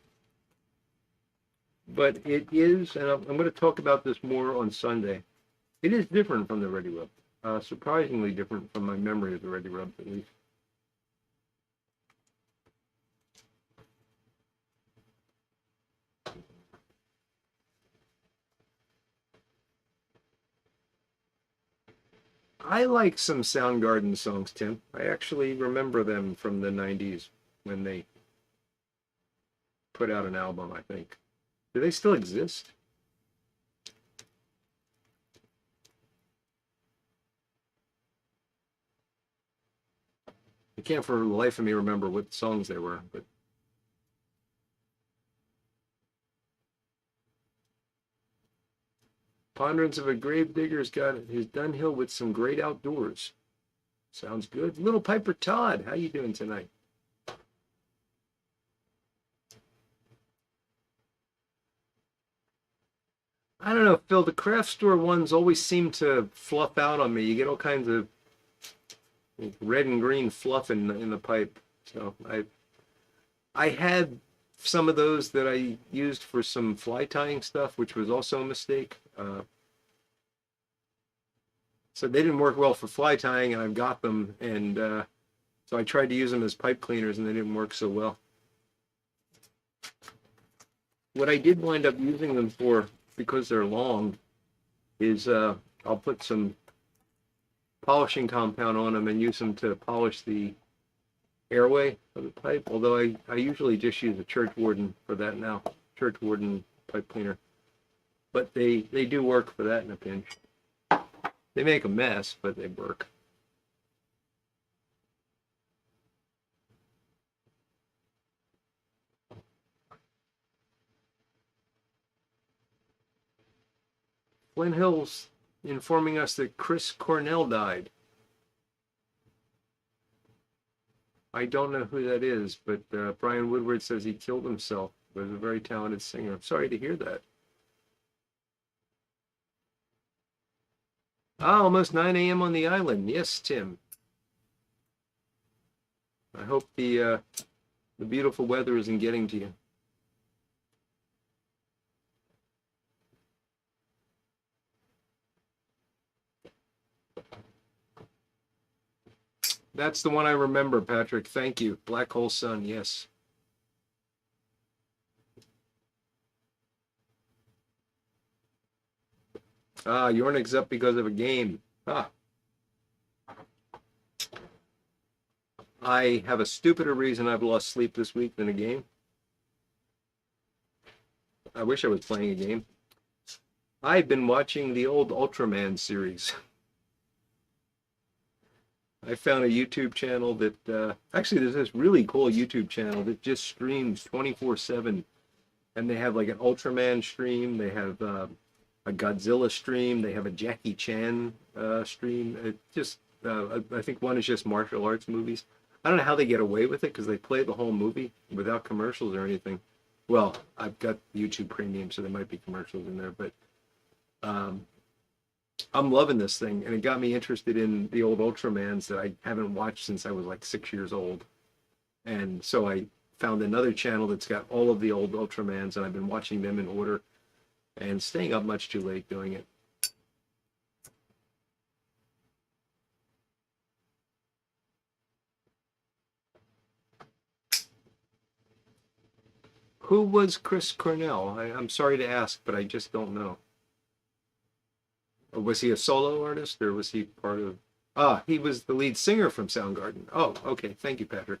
it is, and I'm going to talk about this more on Sunday. It is different from the Ready Rub, surprisingly different from my memory of the Ready Rub, at least. I like some Soundgarden songs, Tim. I actually remember them from the 90s when they put out an album, I think. Do they still exist? I can't for the life of me remember what songs they were, but Ponderance of a Gravedigger's got his Dunhill with some great outdoors. Sounds good. Little Piper Todd, how you doing tonight? I don't know, Phil, the craft store ones always seem to fluff out on me. You get all kinds of red and green fluff in the pipe. So I had some of those that I used for some fly tying stuff, which was also a mistake. So they didn't work well for fly tying, and I've got them, and so I tried to use them as pipe cleaners, and they didn't work so well. What I did wind up using them for, because they're long, is I'll put some polishing compound on them and use them to polish the airway of the pipe, although I usually just use a church warden for that now, church warden pipe cleaner. But they do work for that in a pinch. They make a mess, but they work. Flint Hill's informing us that Chris Cornell died. I don't know who that is, but Brian Woodward says he killed himself. He was a very talented singer. I'm sorry to hear that. Ah, almost 9 a.m. on the island. Yes, Tim. I hope the beautiful weather isn't getting to you. That's the one I remember, Patrick. Thank you. Black Hole Sun, yes. Ah, Yornik's up because of a game. Ah. I have a stupider reason I've lost sleep this week than a game. I wish I was playing a game. I've been watching the old Ultraman series. I found a YouTube channel that, actually there's this really cool YouTube channel that just streams 24/7. And they have like an Ultraman stream, they have a Godzilla stream, they have a Jackie Chan stream. It just, I think one is just martial arts movies. I don't know how they get away with it because they play the whole movie without commercials or anything. Well, I've got YouTube Premium, so there might be commercials in there, but I'm loving this thing, and it got me interested in the old Ultramans that I haven't watched since I was like 6 years old. And so I found another channel that's got all of the old Ultramans, and I've been watching them in order and staying up much too late doing it. Who was Chris Cornell? I'm sorry to ask, but I just don't know. Or was he a solo artist, or was he part of... Ah, he was the lead singer from Soundgarden. Oh, okay. Thank you, Patrick.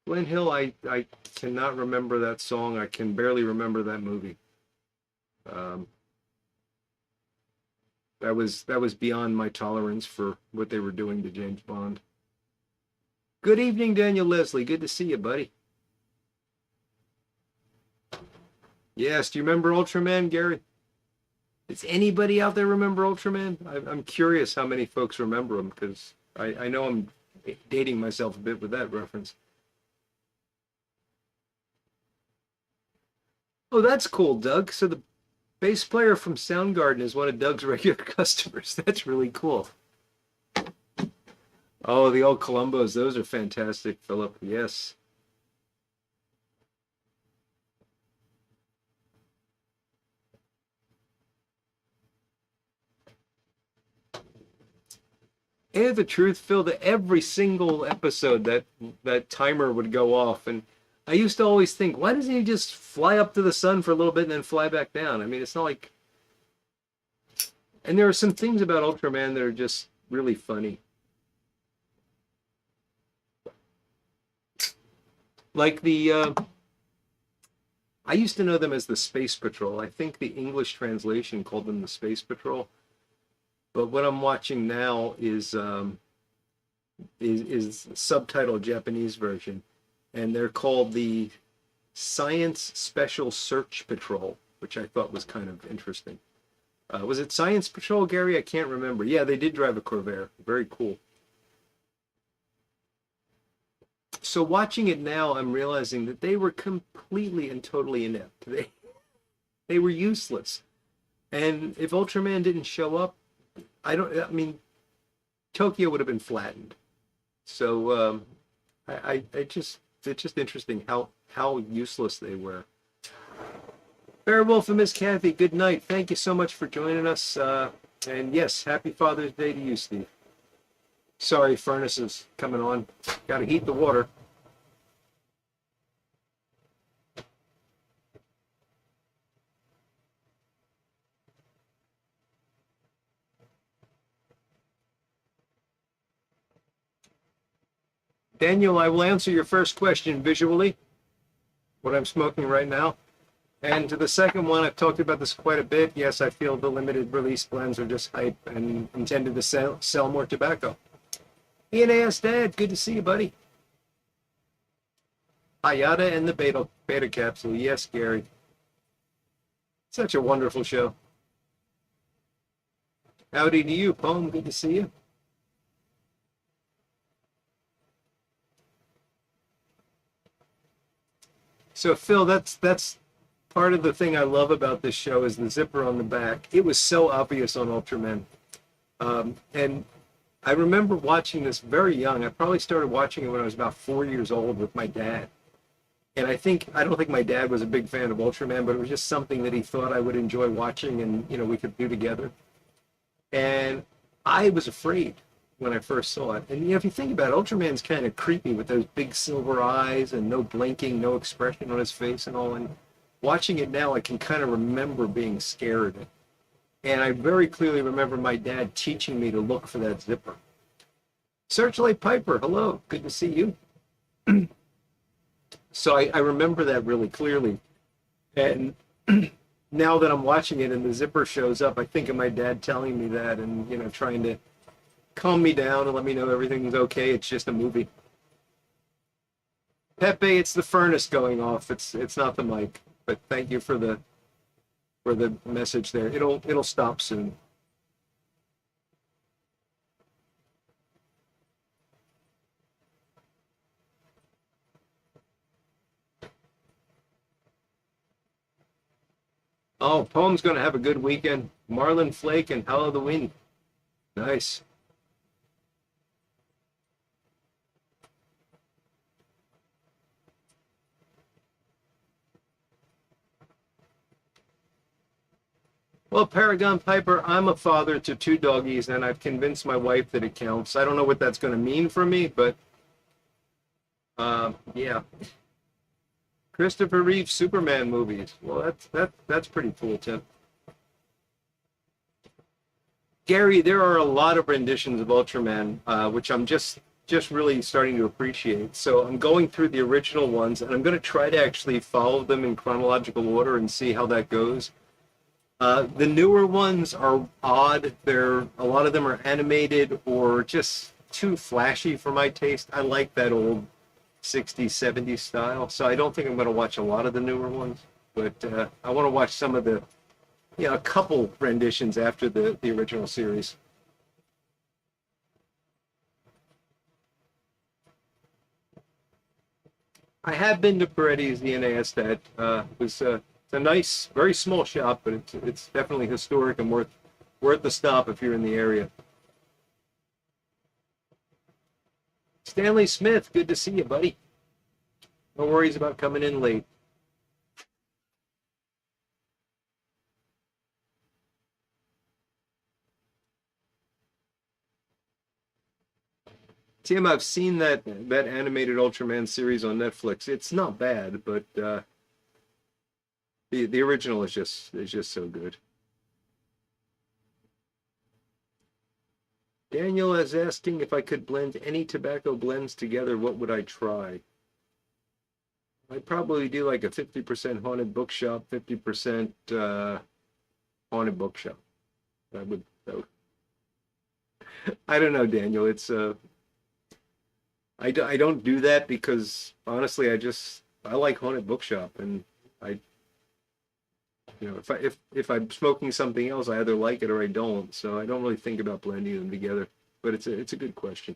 Glen Hill, I cannot remember that song. I can barely remember that movie. Um, that was beyond my tolerance for what they were doing to James Bond. Good evening, Daniel Leslie. Good to see you, buddy. Yes, do you remember Ultraman, Gary? Does anybody out there remember Ultraman? I'm curious how many folks remember him, because I know I'm dating myself a bit with that reference. Oh, that's cool, Doug. So the bass player from Soundgarden is one of Doug's regular customers. That's really cool. Oh, the old Columbos. Those are fantastic, Philip. Yes. And the truth, Phil, that every single episode that timer would go off, and I used to always think, why doesn't he just fly up to the sun for a little bit and then fly back down? I mean, it's not like. And there are some things about Ultraman that are just really funny. Like I used to know them as the Space Patrol. I think the English translation called them the Space Patrol. But what I'm watching now is subtitled Japanese version, and they're called the Science Special Search Patrol, which I thought was kind of interesting. Was it Science Patrol, Gary? I can't remember. Yeah, they did drive a Corvair. Very cool. So watching it now, I'm realizing that they were completely and totally inept. They were useless. And if Ultraman didn't show up, I mean, Tokyo would have been flattened. So it's just interesting how useless they were. Beowulf and Miss Kathy, good night. Thank you so much for joining us. And yes, happy Father's Day to you, Steve. Sorry, furnace is coming on. Got to heat the water. Daniel, I will answer your first question visually, what I'm smoking right now. And to the second one, I've talked about this quite a bit. Yes, I feel the limited release blends are just hype and intended to sell more tobacco. ENAS Dad, good to see you, buddy. Hayata and the beta capsule. Yes, Gary. Such a wonderful show. Howdy to you, Poem. Good to see you. So, Phil, that's part of the thing I love about this show is the zipper on the back. It was so obvious on Ultraman. And I remember watching this very young. I probably started watching it when I was about 4 years old with my dad. And I don't think my dad was a big fan of Ultraman, but it was just something that he thought I would enjoy watching and, we could do together. And I was afraid when I first saw it. And, if you think about it, Ultraman's kind of creepy with those big silver eyes and no blinking, no expression on his face and all. And watching it now, I can kind of remember being scared. And I very clearly remember my dad teaching me to look for that zipper. Searchlight Piper, hello, good to see you. So I remember that really clearly. And now that I'm watching it and the zipper shows up, I think of my dad telling me that and, trying to calm me down and let me know everything's okay. It's just a movie. Pepe, it's the furnace going off. It's not the mic. But thank you for the message there. It'll stop soon. Oh, Poem's going to have a good weekend. Marlin Flake and Hollow the Wind. Nice. Well, Paragon Piper, I'm a father to 2 doggies, and I've convinced my wife that it counts. I don't know what that's going to mean for me, but yeah. Christopher Reeve Superman movies. Well, that's pretty cool, Tim. Gary, there are a lot of renditions of Ultraman, which I'm just just really starting to appreciate. So I'm going through the original ones, and I'm going to try to actually follow them in chronological order and see how that goes. The newer ones are odd. A lot of them are animated or just too flashy for my taste. I like that old 60s, 70s style, so I don't think I'm going to watch a lot of the newer ones. But I want to watch some of the, a couple renditions after the original series. I have been to Peretti's DNAS. That was it's a nice, very small shop, but it's definitely historic and worth the stop if you're in the area. Stanley Smith, good to see you, buddy. No worries about coming in late. Tim, I've seen that animated Ultraman series on Netflix. It's not bad, but the original is just so good. Daniel is asking if I could blend any tobacco blends together, what would I try? I'd probably do like a 50% haunted bookshop, 50% haunted bookshop. That would. I don't know, Daniel. It's I don't do that because honestly, I like haunted bookshop, and if I'm smoking something else, I either like it or I don't. So I don't really think about blending them together. But it's a good question.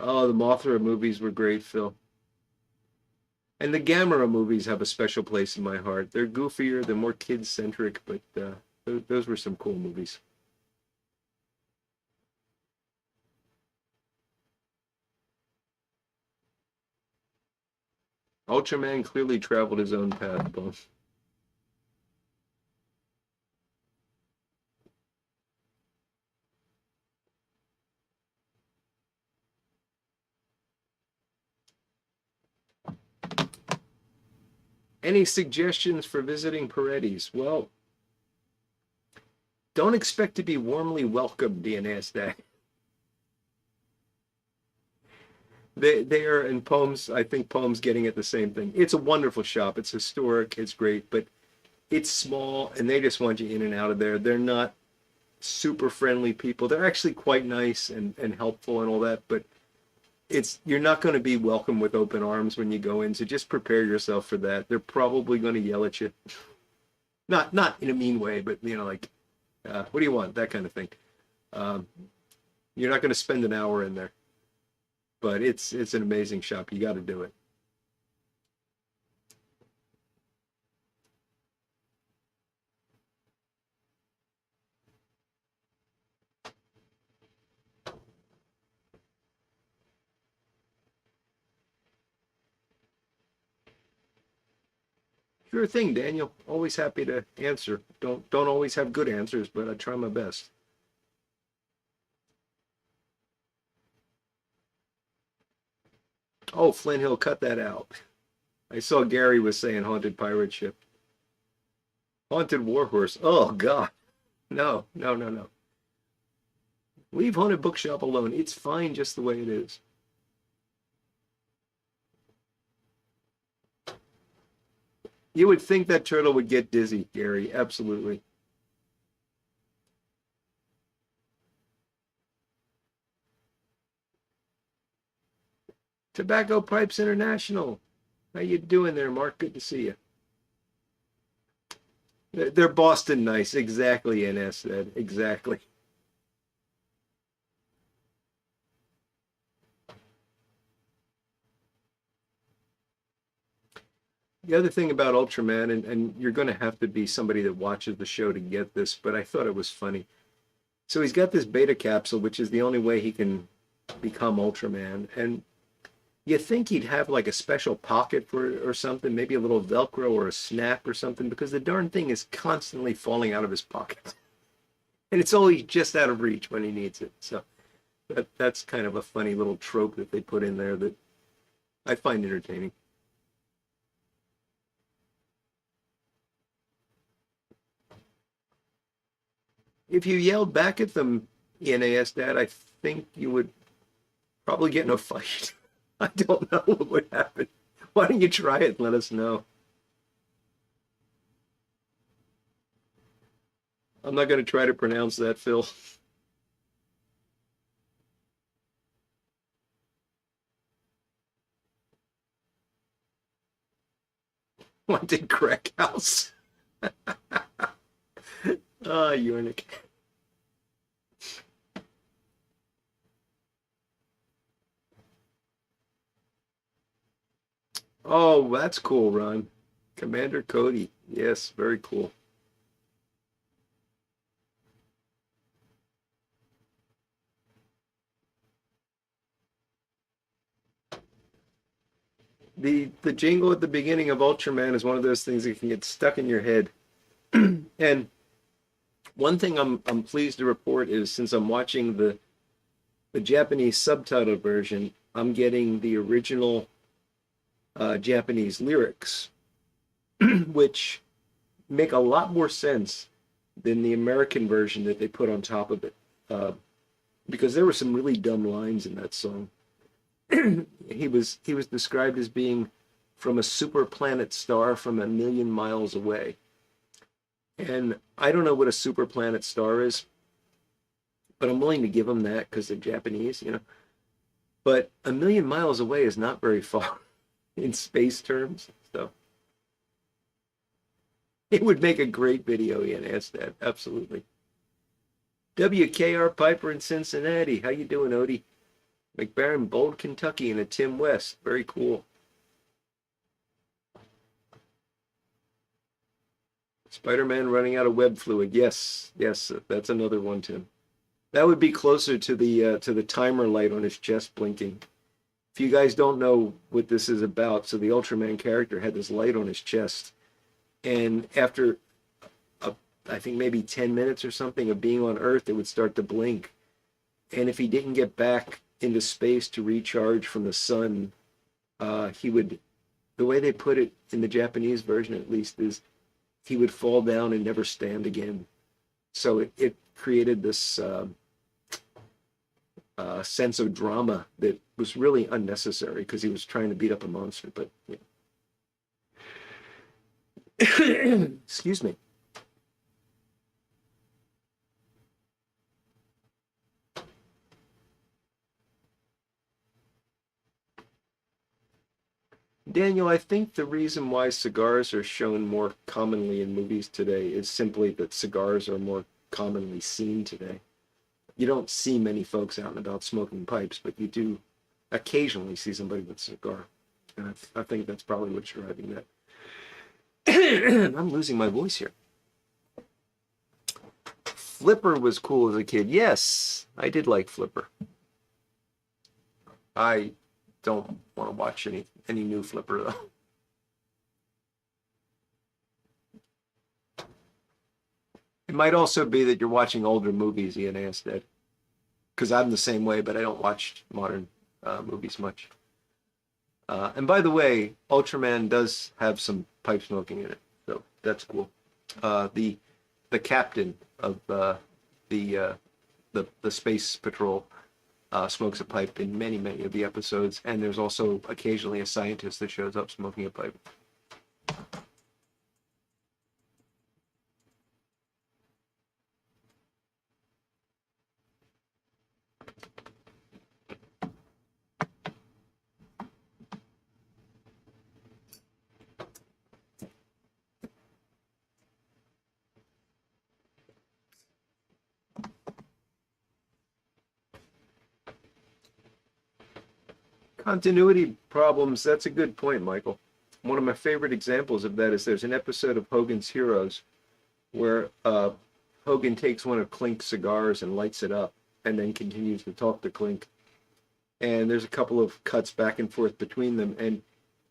Oh, the Mothra movies were great, Phil. And the Gamera movies have a special place in my heart. They're goofier, they're more kid-centric, but those were some cool movies. Ultraman clearly traveled his own path, both. Any suggestions for visiting Peretti's? Well, don't expect to be warmly welcomed, DNS. They are in Poems. I think Poems getting at the same thing. It's a wonderful shop. It's historic. It's great, but it's small, and they just want you in and out of there. They're not super friendly people. They're actually quite nice and helpful and all that, but you're not going to be welcome with open arms when you go in. So just prepare yourself for that. They're probably going to yell at you, not in a mean way, but like, what do you want? That kind of thing. You're not going to spend an hour in there. But it's an amazing shop. You got to do it. Sure thing, Daniel. Always happy to answer. Don't always have good answers, but I try my best. Oh, Flint Hill, cut that out. I saw Gary was saying haunted pirate ship. Haunted warhorse. Oh God. No, no, no, no. Leave haunted bookshop alone. It's fine just the way it is. You would think that turtle would get dizzy, Gary. Absolutely. Tobacco Pipes International. How you doing there, Mark? Good to see you. They're Boston nice. Exactly, NS said. Exactly. The other thing about Ultraman, and you're going to have to be somebody that watches the show to get this, but I thought it was funny. So he's got this beta capsule, which is the only way he can become Ultraman. And you think he'd have like a special pocket for it or something, maybe a little Velcro or a snap or something, because the darn thing is constantly falling out of his pocket. And it's always just out of reach when he needs it. So that's kind of a funny little trope that they put in there that I find entertaining. If you yelled back at them, ENAS Dad, I think you would Probably get in a fight. I don't know what would happen. Why don't you try it and let us know? I'm not going to try to pronounce that, Phil. Wanted crack house. Ah, Yornik. Oh, that's cool, Ron. Commander Cody. Yes, very cool. The jingle at the beginning of Ultraman is one of those things that can get stuck in your head. And one thing I'm pleased to report is since I'm watching the Japanese subtitle version, I'm getting the original Japanese lyrics, which make a lot more sense than the American version that they put on top of it. Because there were some really dumb lines in that song. He was described as being from a super planet star from a million miles away. And I don't know what a super planet star is, but I'm willing to give them that because they're Japanese, you know. But a million miles away is not very far in space terms. So it would make a great video, Ian asked that. Absolutely. WKR Piper in Cincinnati. How you doing, Odie? McBaron, Bold, Kentucky, and a Tim West. Very cool. Spider-Man running out of web fluid. Yes, yes, that's another one, Tim. That would be closer to the timer light on his chest blinking. If you guys don't know what this is about, so the Ultraman character had this light on his chest, and after I think maybe 10 minutes or something of being on Earth, it would start to blink. And if he didn't get back into space to recharge from the sun, he would, the way they put it in the Japanese version at least, is he would fall down and never stand again. So it created this sense of drama that was really unnecessary because he was trying to beat up a monster. But yeah. Excuse me. Daniel, I think the reason why cigars are shown more commonly in movies today is simply that cigars are more commonly seen today. You don't see many folks out and about smoking pipes, but you do occasionally see somebody with a cigar. And I think that's probably what's driving that. I'm losing my voice here. Flipper was cool as a kid. Yes, I did like Flipper. I don't want to watch any new Flipper though. It might also be that you're watching older movies, Ian asked that. Because I'm the same way, but I don't watch modern movies much. And by the way, Ultraman does have some pipe smoking in it, so that's cool. The captain of the space patrol smokes a pipe in many of the episodes, and there's also occasionally a scientist that shows up smoking a pipe. Continuity problems, that's a good point, Michael. One of my favorite examples of that is there's an episode of Hogan's Heroes where Hogan takes one of Clink's cigars and lights it up and then continues to talk to Clink. And there's a couple of cuts back and forth between them, and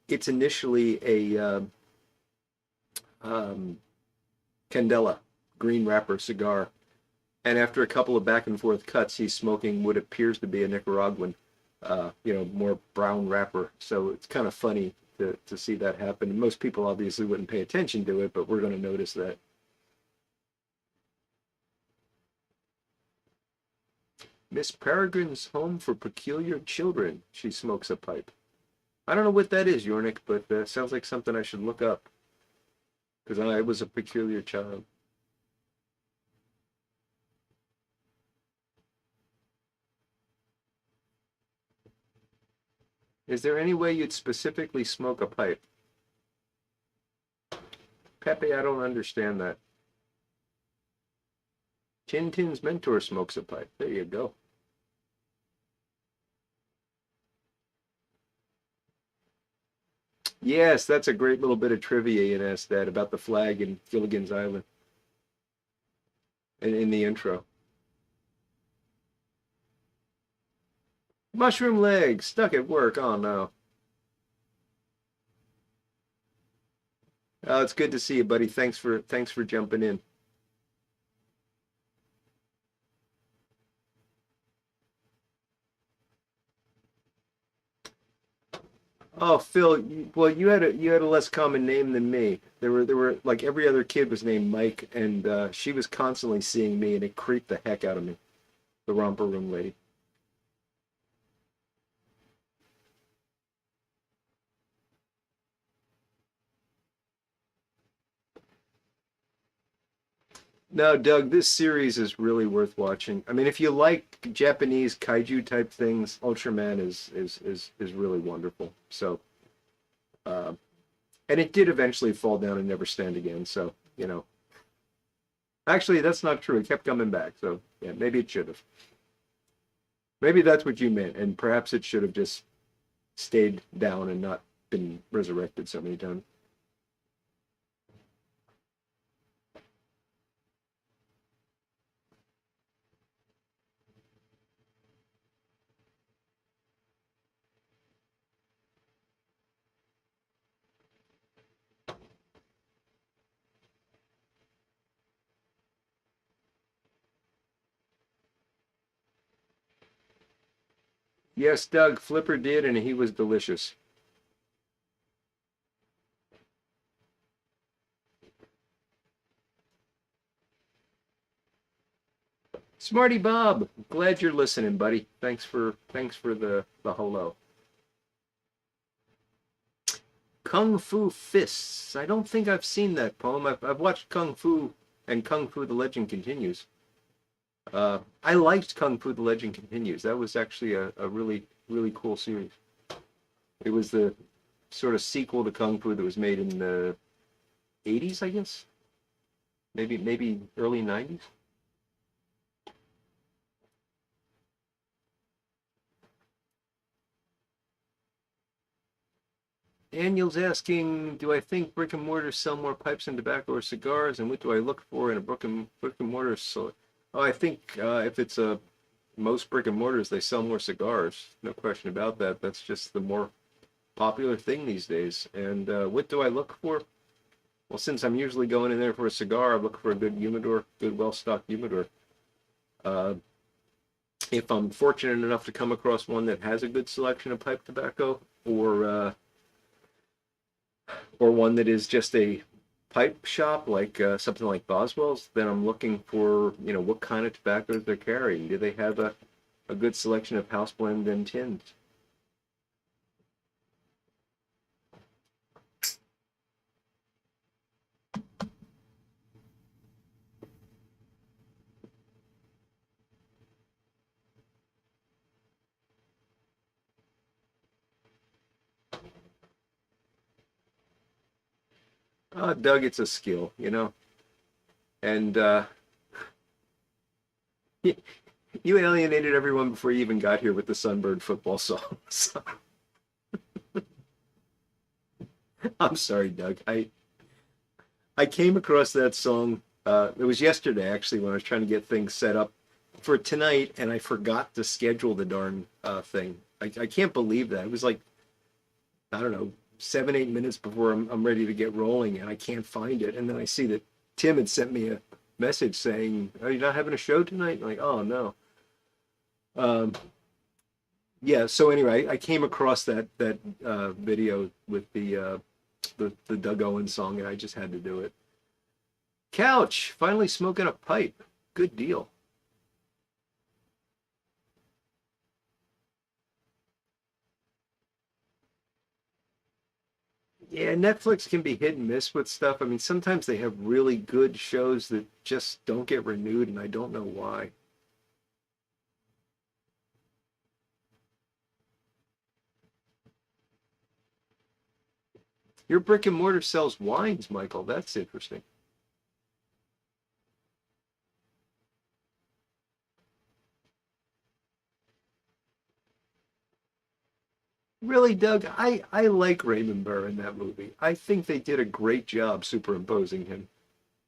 it's initially a Candela green wrapper cigar. And after a couple of back and forth cuts, he's smoking what appears to be a Nicaraguan, more brown wrapper. So it's kind of funny to see that happen. And most people obviously wouldn't pay attention to it, but we're going to notice that. Miss Peregrine's home for peculiar children. She smokes a pipe. I don't know what that is, Yornik, but sounds like something I should look up. Because I was a peculiar child. Is there any way you'd specifically smoke a pipe? Pepe, I don't understand that. Tintin's mentor smokes a pipe. There you go. Yes, that's a great little bit of trivia you asked that about the flag in Gilligan's Island. In the intro. Mushroom leg, stuck at work. Oh no. Oh, it's good to see you, buddy. Thanks for jumping in. Oh, Phil, well, you had a less common name than me. There were like every other kid was named Mike, and she was constantly seeing me, and it creeped the heck out of me. The romper room lady. No, Doug, this series is really worth watching. I mean, if you like Japanese kaiju type things, Ultraman is really wonderful. So, uh, and it did eventually fall down and never stand again. So, actually, that's not true. It kept coming back. So, yeah, maybe it should have. Maybe that's what you meant, and perhaps it should have just stayed down and not been resurrected so many times. Yes, Doug, Flipper did, and he was delicious. Smarty Bob, glad you're listening, buddy. Thanks for the hello. Kung Fu Fists. I don't think I've seen that poem. I've watched Kung Fu and Kung Fu: The Legend Continues. I liked Kung Fu: The Legend Continues. That was actually a really cool series. It was the sort of sequel to Kung Fu that was made in the 80s, I guess. Maybe early 90s. Daniel's asking, do I think brick and mortar sell more pipes and tobacco or cigars, and what do I look for in a brick and mortar store? Oh, I think if it's most brick and mortars, they sell more cigars. No question about that. That's just the more popular thing these days. And what do I look for? Well, since I'm usually going in there for a cigar, I look for a good humidor, good well-stocked humidor. If I'm fortunate enough to come across one that has a good selection of pipe tobacco, or one that is just a pipe shop, like something like Boswell's, then I'm looking for, what kind of tobaccos they're carrying. Do they have a good selection of house blend and tins? Doug, it's a skill, and you alienated everyone before you even got here with the Sunbird football song. So, I'm sorry, Doug. I came across that song. It was yesterday, actually, when I was trying to get things set up for tonight, and I forgot to schedule the darn thing. I can't believe that. It was like, I don't know, 7-8 minutes before I'm ready to get rolling, and I can't find it. And then I see that Tim had sent me a message saying, "Are you not having a show tonight?" I'm like, oh no. Yeah. So anyway, I came across that video with the Doug Owen song, and I just had to do it. Couch finally smoking a pipe. Good deal. Yeah, Netflix can be hit and miss with stuff. I mean, sometimes they have really good shows that just don't get renewed, and I don't know why. Your brick and mortar sells wines, Michael. That's interesting. Really, Doug, I like Raymond Burr in that movie. I think they did a great job superimposing him.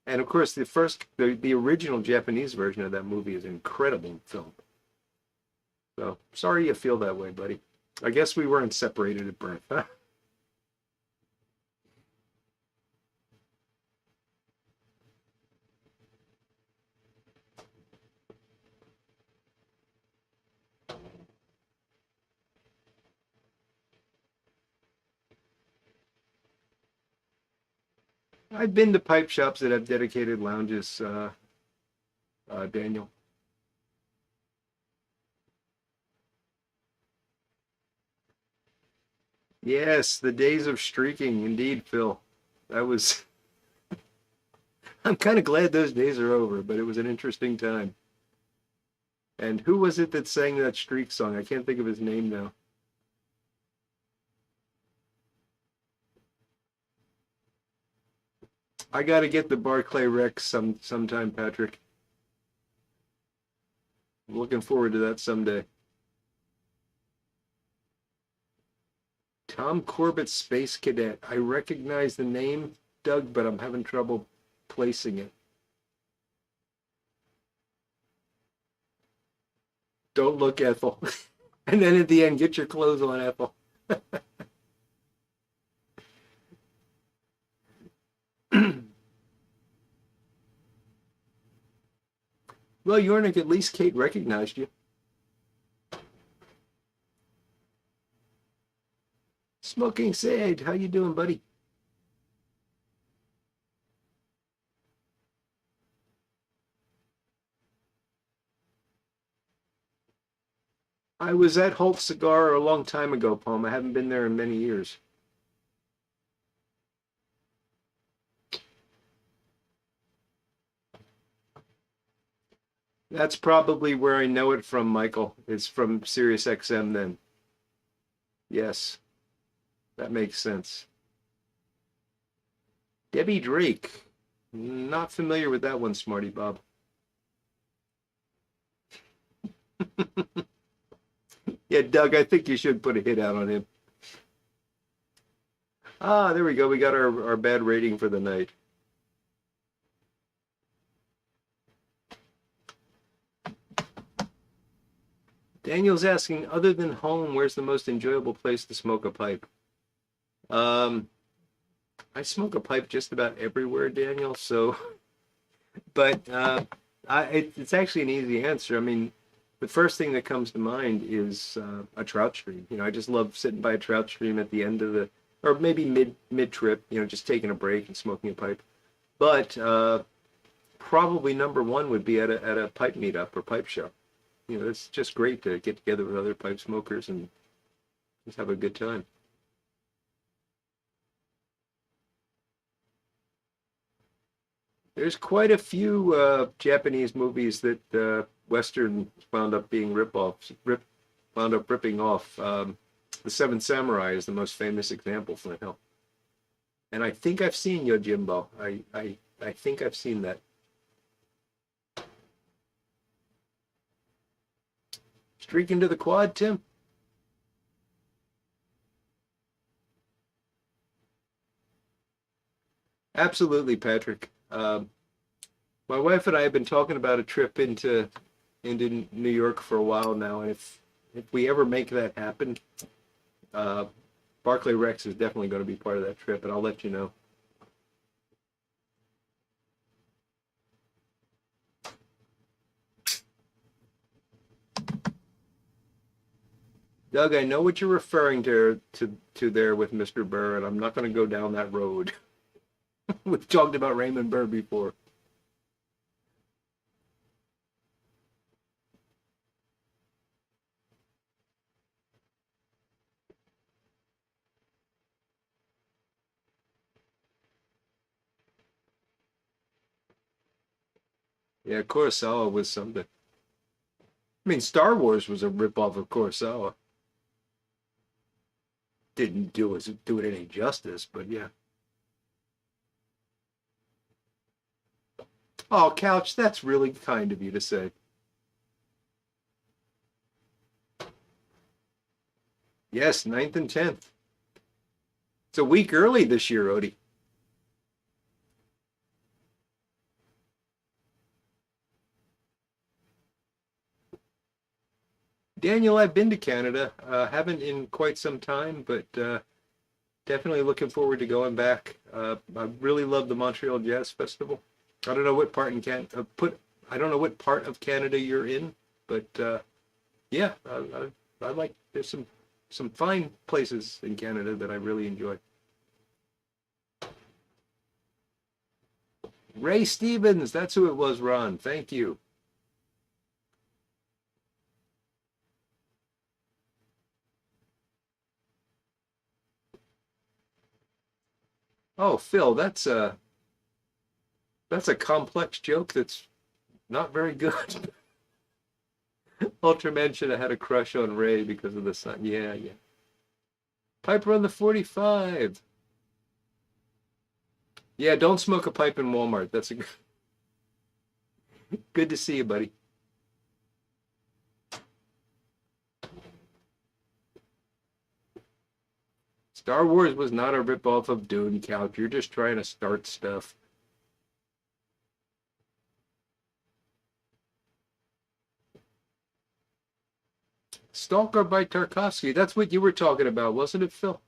And of course, the original Japanese version of that movie is an incredible film. So sorry you feel that way, buddy. I guess we weren't separated at birth, huh? I've been to pipe shops that have dedicated lounges, Daniel. Yes, the days of streaking, indeed, Phil. That was. I'm kind of glad those days are over, but it was an interesting time. And who was it that sang that streak song? I can't think of his name now. I got to get the Barclay Rex sometime, Patrick. I'm looking forward to that someday. Tom Corbett, Space Cadet. I recognize the name, Doug, but I'm having trouble placing it. Don't look, Ethel. And then at the end, get your clothes on, Ethel. Well, Yornik, at least Kate recognized you. Smoking Sage, how you doing, buddy? I was at Holt Cigar a long time ago, Palm. I haven't been there in many years. That's probably where I know it from, Michael. It's from Sirius XM then. Yes, that makes sense. Debbie Drake. Not familiar with that one, Smarty Bob. Yeah, Doug, I think you should put a hit out on him. Ah, there we go. We got our bad rating for the night. Daniel's asking, other than home, where's the most enjoyable place to smoke a pipe? Um, I smoke a pipe just about everywhere, Daniel. So, but it's actually an easy answer. I mean, the first thing that comes to mind is a trout stream. I just love sitting by a trout stream at the end of or maybe mid trip. Just taking a break and smoking a pipe. But probably number one would be at a pipe meetup or pipe show. It's just great to get together with other pipe smokers and just have a good time. There's quite a few Japanese movies that Western wound up being wound up ripping off. The Seven Samurai is the most famous example, Flint Hill. And I think I've seen Yojimbo. I think I've seen that. Streak into the quad, Tim. Absolutely, Patrick. My wife and I have been talking about a trip into New York for a while now, and if we ever make that happen, Barclay Rex is definitely going to be part of that trip, and I'll let you know. Doug, I know what you're referring to there with Mr. Burr, and I'm not going to go down that road. We've talked about Raymond Burr before. Yeah, Kurosawa was something. I mean, Star Wars was a ripoff of Kurosawa. Didn't do it any justice, but yeah. Oh, Couch, that's really kind of you to say. Yes, 9th and 10th. It's a week early this year, Odie. Daniel, I've been to Canada. Haven't in quite some time, but definitely looking forward to going back. I really love the Montreal Jazz Festival. I don't know what part in I don't know what part of Canada you're in, but yeah, I like. There's some fine places in Canada that I really enjoy. Ray Stevens, that's who it was, Ron. Thank you. Oh, Phil, that's a complex joke that's not very good. Ultraman should have had a crush on Ray because of the sun. Yeah, yeah. Piper on the 45. Yeah, don't smoke a pipe in Walmart. That's a good to see you, buddy. Star Wars was not a ripoff of Dune, Couch. You're just trying to start stuff. Stalker by Tarkovsky. That's what you were talking about, wasn't it, Phil?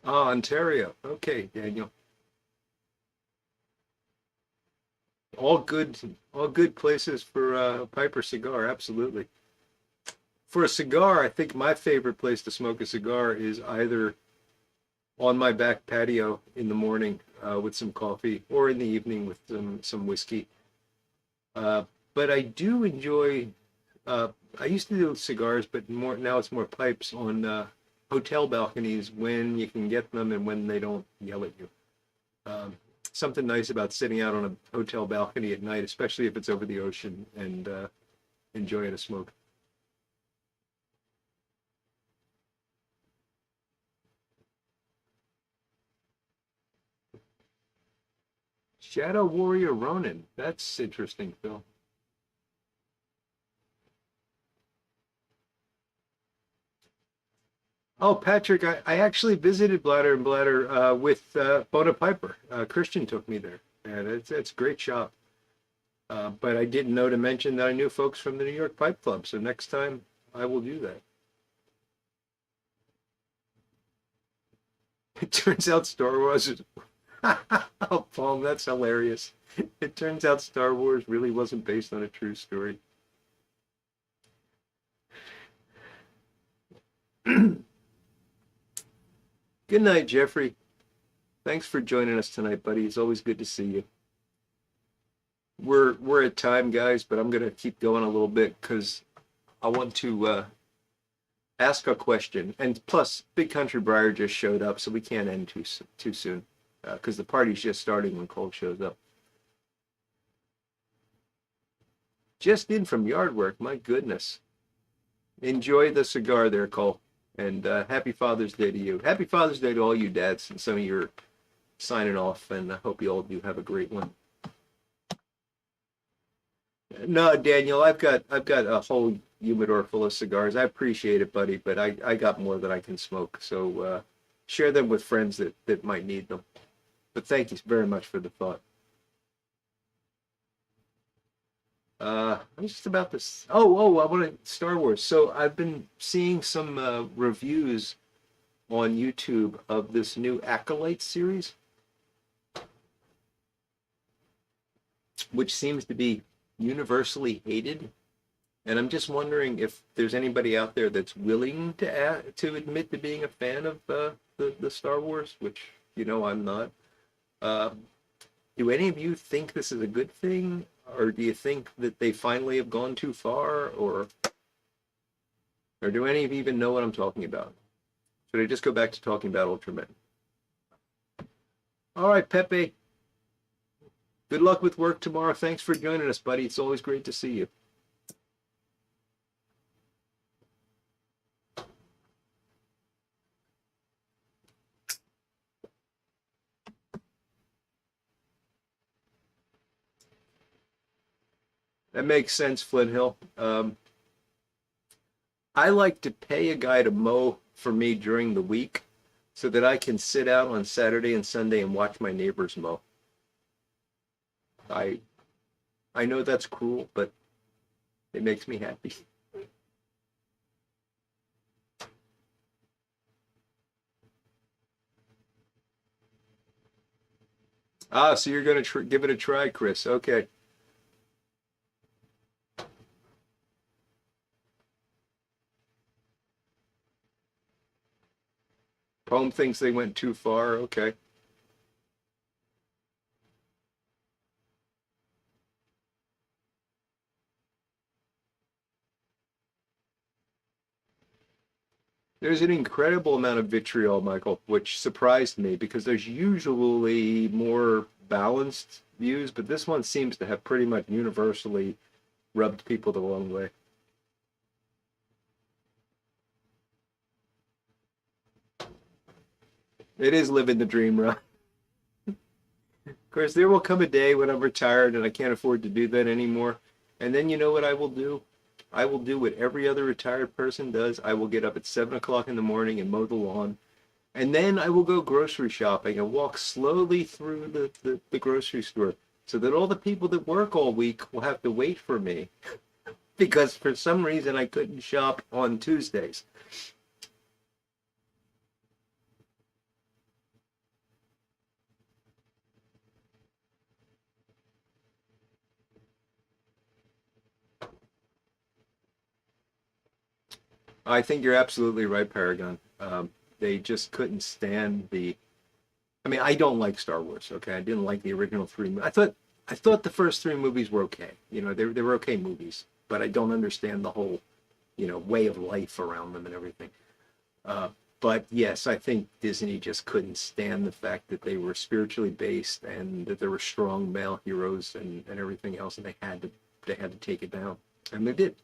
Ah, Ontario. Okay, Daniel. All good places for a Piper cigar. Absolutely. For a cigar, I think my favorite place to smoke a cigar is either on my back patio in the morning with some coffee, or in the evening with some whiskey. Uh, but I do enjoy. Uh, I used to do cigars, but more now it's more pipes on hotel balconies when you can get them and when they don't yell at you. Um, Something nice about sitting out on a hotel balcony at night, especially if it's over the ocean, and enjoying a smoke. Shadow Warrior Ronin. That's interesting, Phil. Oh, Patrick, I actually visited Bladder and Bladder with Bona Piper. Christian took me there, and it's a great shop. But I didn't know to mention that I knew folks from the New York Pipe Club, so next time I will do that. It turns out Star Wars is. Oh, Paul, that's hilarious. It turns out Star Wars really wasn't based on a true story. Good night, Jeffrey. Thanks for joining us tonight, buddy. It's always good to see you. We're at time, guys, but I'm gonna keep going a little bit because I want to ask a question. And plus, Big Country Briar just showed up, so we can't end too soon because the party's just starting when Cole shows up. Just in from yard work. My goodness. Enjoy the cigar there, Cole. And happy Father's Day to you. Happy Father's Day to all you dads, and some of you are signing off, and I hope you all do have a great one. No, Daniel, I've got a whole humidor full of cigars. I appreciate it, buddy, but I got more than I can smoke. So share them with friends that might need them. But thank you very much for the thought. I'm just about this. I want to Star Wars. So I've been seeing some reviews on YouTube of this new Acolyte series, which seems to be universally hated. And I'm just wondering if there's anybody out there that's willing to admit to being a fan of the Star Wars, which I'm not. Uh, do any of you think this is a good thing, or do you think that they finally have gone too far, or do any of you even know what I'm talking about? Should I just go back to talking about Ultraman? All right, Pepe. Good luck with work tomorrow. Thanks for joining us, buddy. It's always great to see you. That makes sense, Flint Hill. I like to pay a guy to mow for me during the week so that I can sit out on Saturday and Sunday and watch my neighbors mow. I I know that's cruel, but it makes me happy. Ah, so you're going to give it a try, Chris. Okay. Poem thinks they went too far. Okay. There's an incredible amount of vitriol, Michael, which surprised me because there's usually more balanced views, but this one seems to have pretty much universally rubbed people the wrong way. It is living the dream, Ron. Of course, there will come a day when I'm retired and I can't afford to do that anymore. And then you know what I will do? I will do what every other retired person does. I will get up at 7 o'clock in the morning and mow the lawn. And then I will go grocery shopping and walk slowly through the grocery store so that all the people that work all week will have to wait for me because for some reason I couldn't shop on Tuesdays. I think you're absolutely right, Paragon. They just couldn't stand the. I mean, I don't like Star Wars. Okay, I didn't like the original three. I thought the first three movies were okay. They were okay movies, but I don't understand the whole, way of life around them and everything. Uh, but yes, I think Disney just couldn't stand the fact that they were spiritually based and that there were strong male heroes and everything else, and they had to take it down, and they did.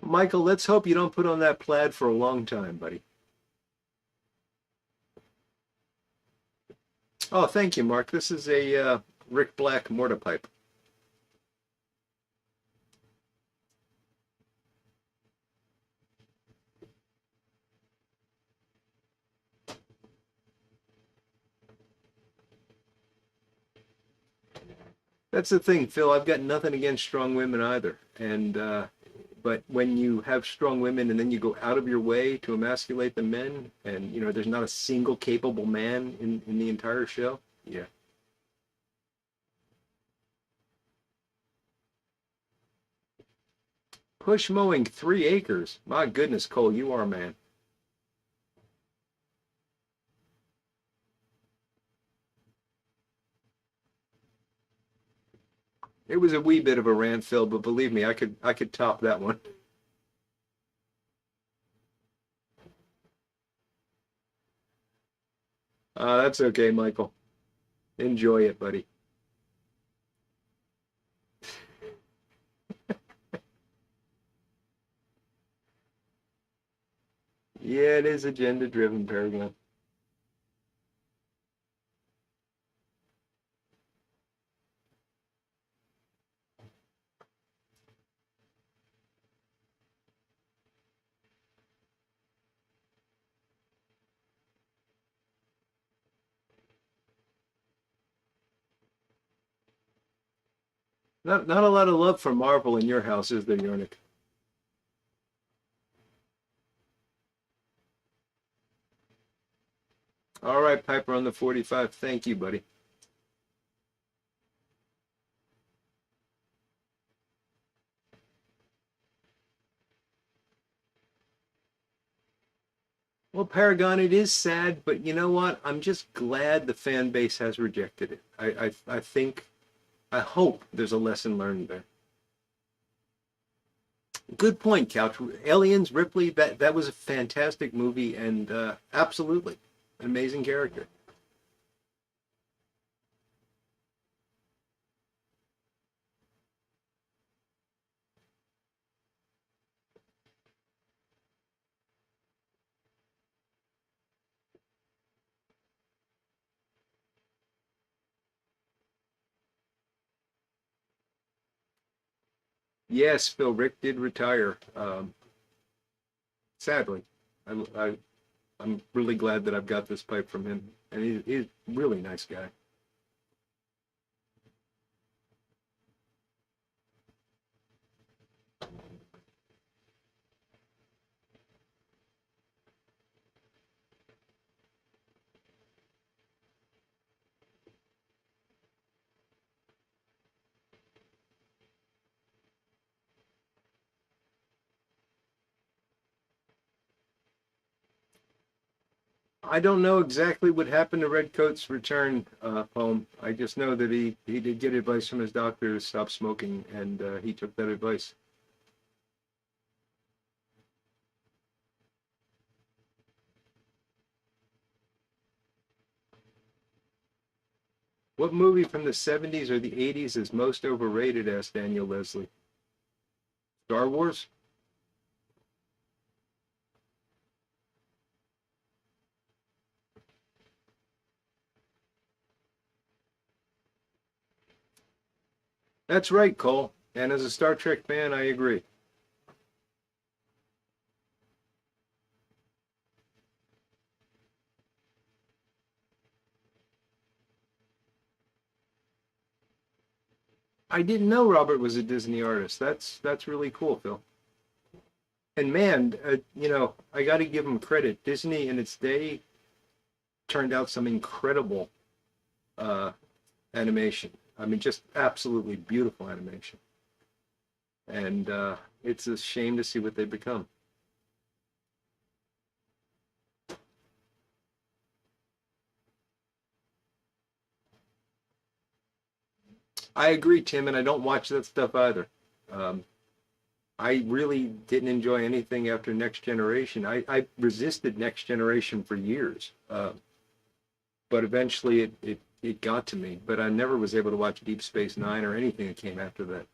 Michael, let's hope you don't put on that plaid for a long time, buddy. Oh, thank you, Mark. This is a Rick Black mortar pipe. That's the thing, Phil. I've got nothing against strong women either. And but when you have strong women and then you go out of your way to emasculate the men, and there's not a single capable man in the entire show. Yeah. Push mowing 3 acres. My goodness, Cole, you are a man. It was a wee bit of a rant, Phil, but believe me, I could top that one. That's okay, Michael. Enjoy it, buddy. Yeah, it is agenda driven, Paragon. Not a lot of love for Marvel in your house, is there, Yornik? All right, Piper on the 45. Thank you, buddy. Well, Paragon, it is sad, but you know what? I'm just glad the fan base has rejected it. I think, I hope there's a lesson learned there. Good point, Couch. Aliens, Ripley, that was a fantastic movie and absolutely an amazing character. Yes, Phil Rick did retire. Sadly, I I'm really glad that I've got this pipe from him, and he's a really nice guy. I don't know exactly what happened to Redcoat's return home. I just know that he did get advice from his doctor to stop smoking, and he took that advice. What movie from the 70s or the 80s is most overrated? Asked Daniel Leslie. Star Wars? That's right, Cole. And as a Star Trek fan, I agree. I didn't know Robert was a Disney artist. That's really cool, Phil. And man, I got to give him credit. Disney in its day turned out some incredible uh, animation. I mean, just absolutely beautiful animation. And it's a shame to see what they've become. I agree, Tim, and I don't watch that stuff either. Um, I really didn't enjoy anything after Next Generation. I resisted Next Generation for years, but eventually it got to me. But I never was able to watch Deep Space Nine or anything that came after that.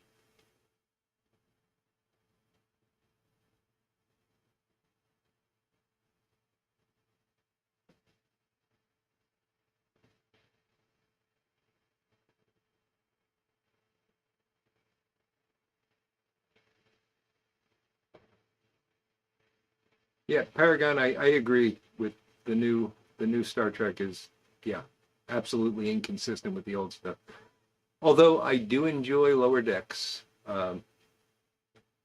Yeah, Paragon, I agree with the new Star Trek is, yeah, absolutely inconsistent with the old stuff. Although I do enjoy Lower Decks. I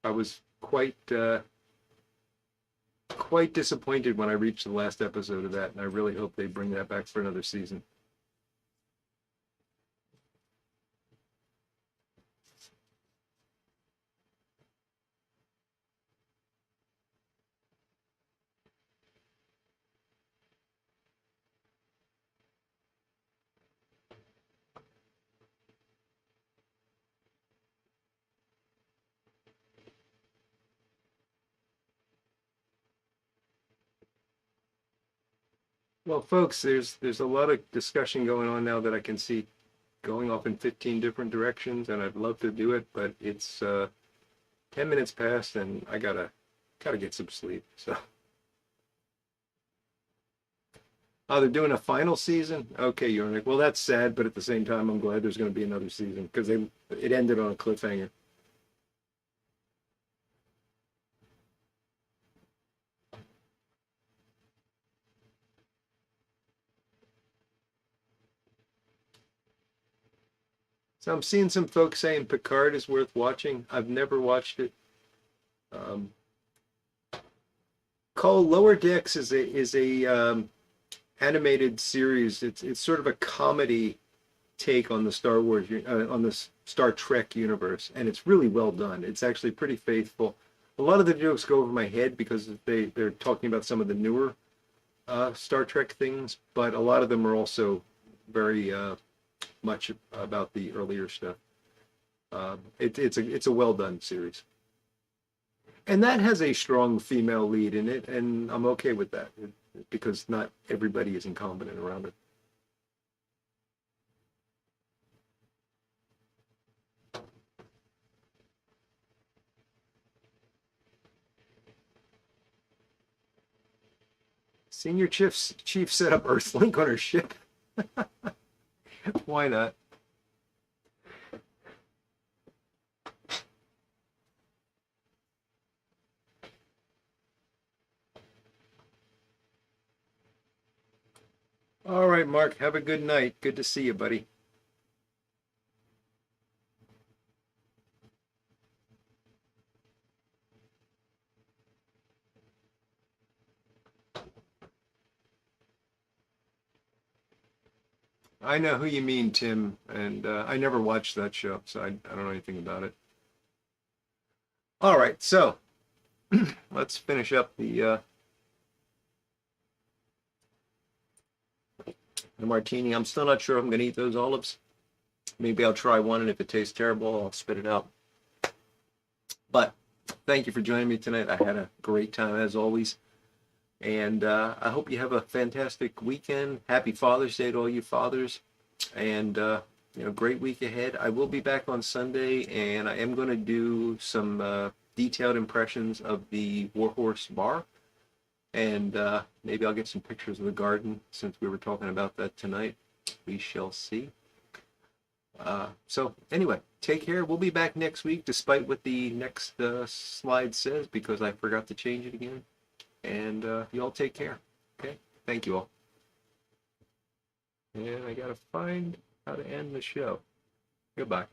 was quite disappointed when I reached the last episode of that, and I really hope they bring that back for another season. Well, folks, there's a lot of discussion going on now that I can see going off in 15 different directions, and I'd love to do it, but it's 10 minutes past, and I gotta get some sleep. So, oh, they're doing a final season. Okay, Yornik. Well, that's sad, but at the same time, I'm glad there's going to be another season because it ended on a cliffhanger. Sounds So I'm seeing some folks saying Picard is worth watching. I've never watched it. Called Lower Decks is a animated series. It's sort of a comedy take on the Star Wars on the Star Trek universe, and it's really well done. It's actually pretty faithful. A lot of the jokes go over my head because they're talking about some of the newer Star Trek things, but a lot of them are also very much about the earlier stuff. It's a well done series, and that has a strong female lead in it, and I'm okay with that because not everybody is incompetent around it. Senior chief set up Earthlink on her ship. Why not? All right, Mark, have a good night. Good to see you, buddy. I know who you mean, Tim, and I never watched that show, so I don't know anything about it. All right, so let's finish up the martini. I'm still not sure if I'm going to eat those olives. Maybe I'll try one, and if it tastes terrible, I'll spit it out. But thank you for joining me tonight. I had a great time, as always. And I hope you have a fantastic weekend. Happy Father's Day to all you fathers. And, great week ahead. I will be back on Sunday, and I am going to do some detailed impressions of the Warhorse Bar. And maybe I'll get some pictures of the garden, since we were talking about that tonight. We shall see. So anyway, take care. We'll be back next week, despite what the next slide says, because I forgot to change it again. And you all take care. Okay? Thank you all. And I gotta find how to end the show. Goodbye.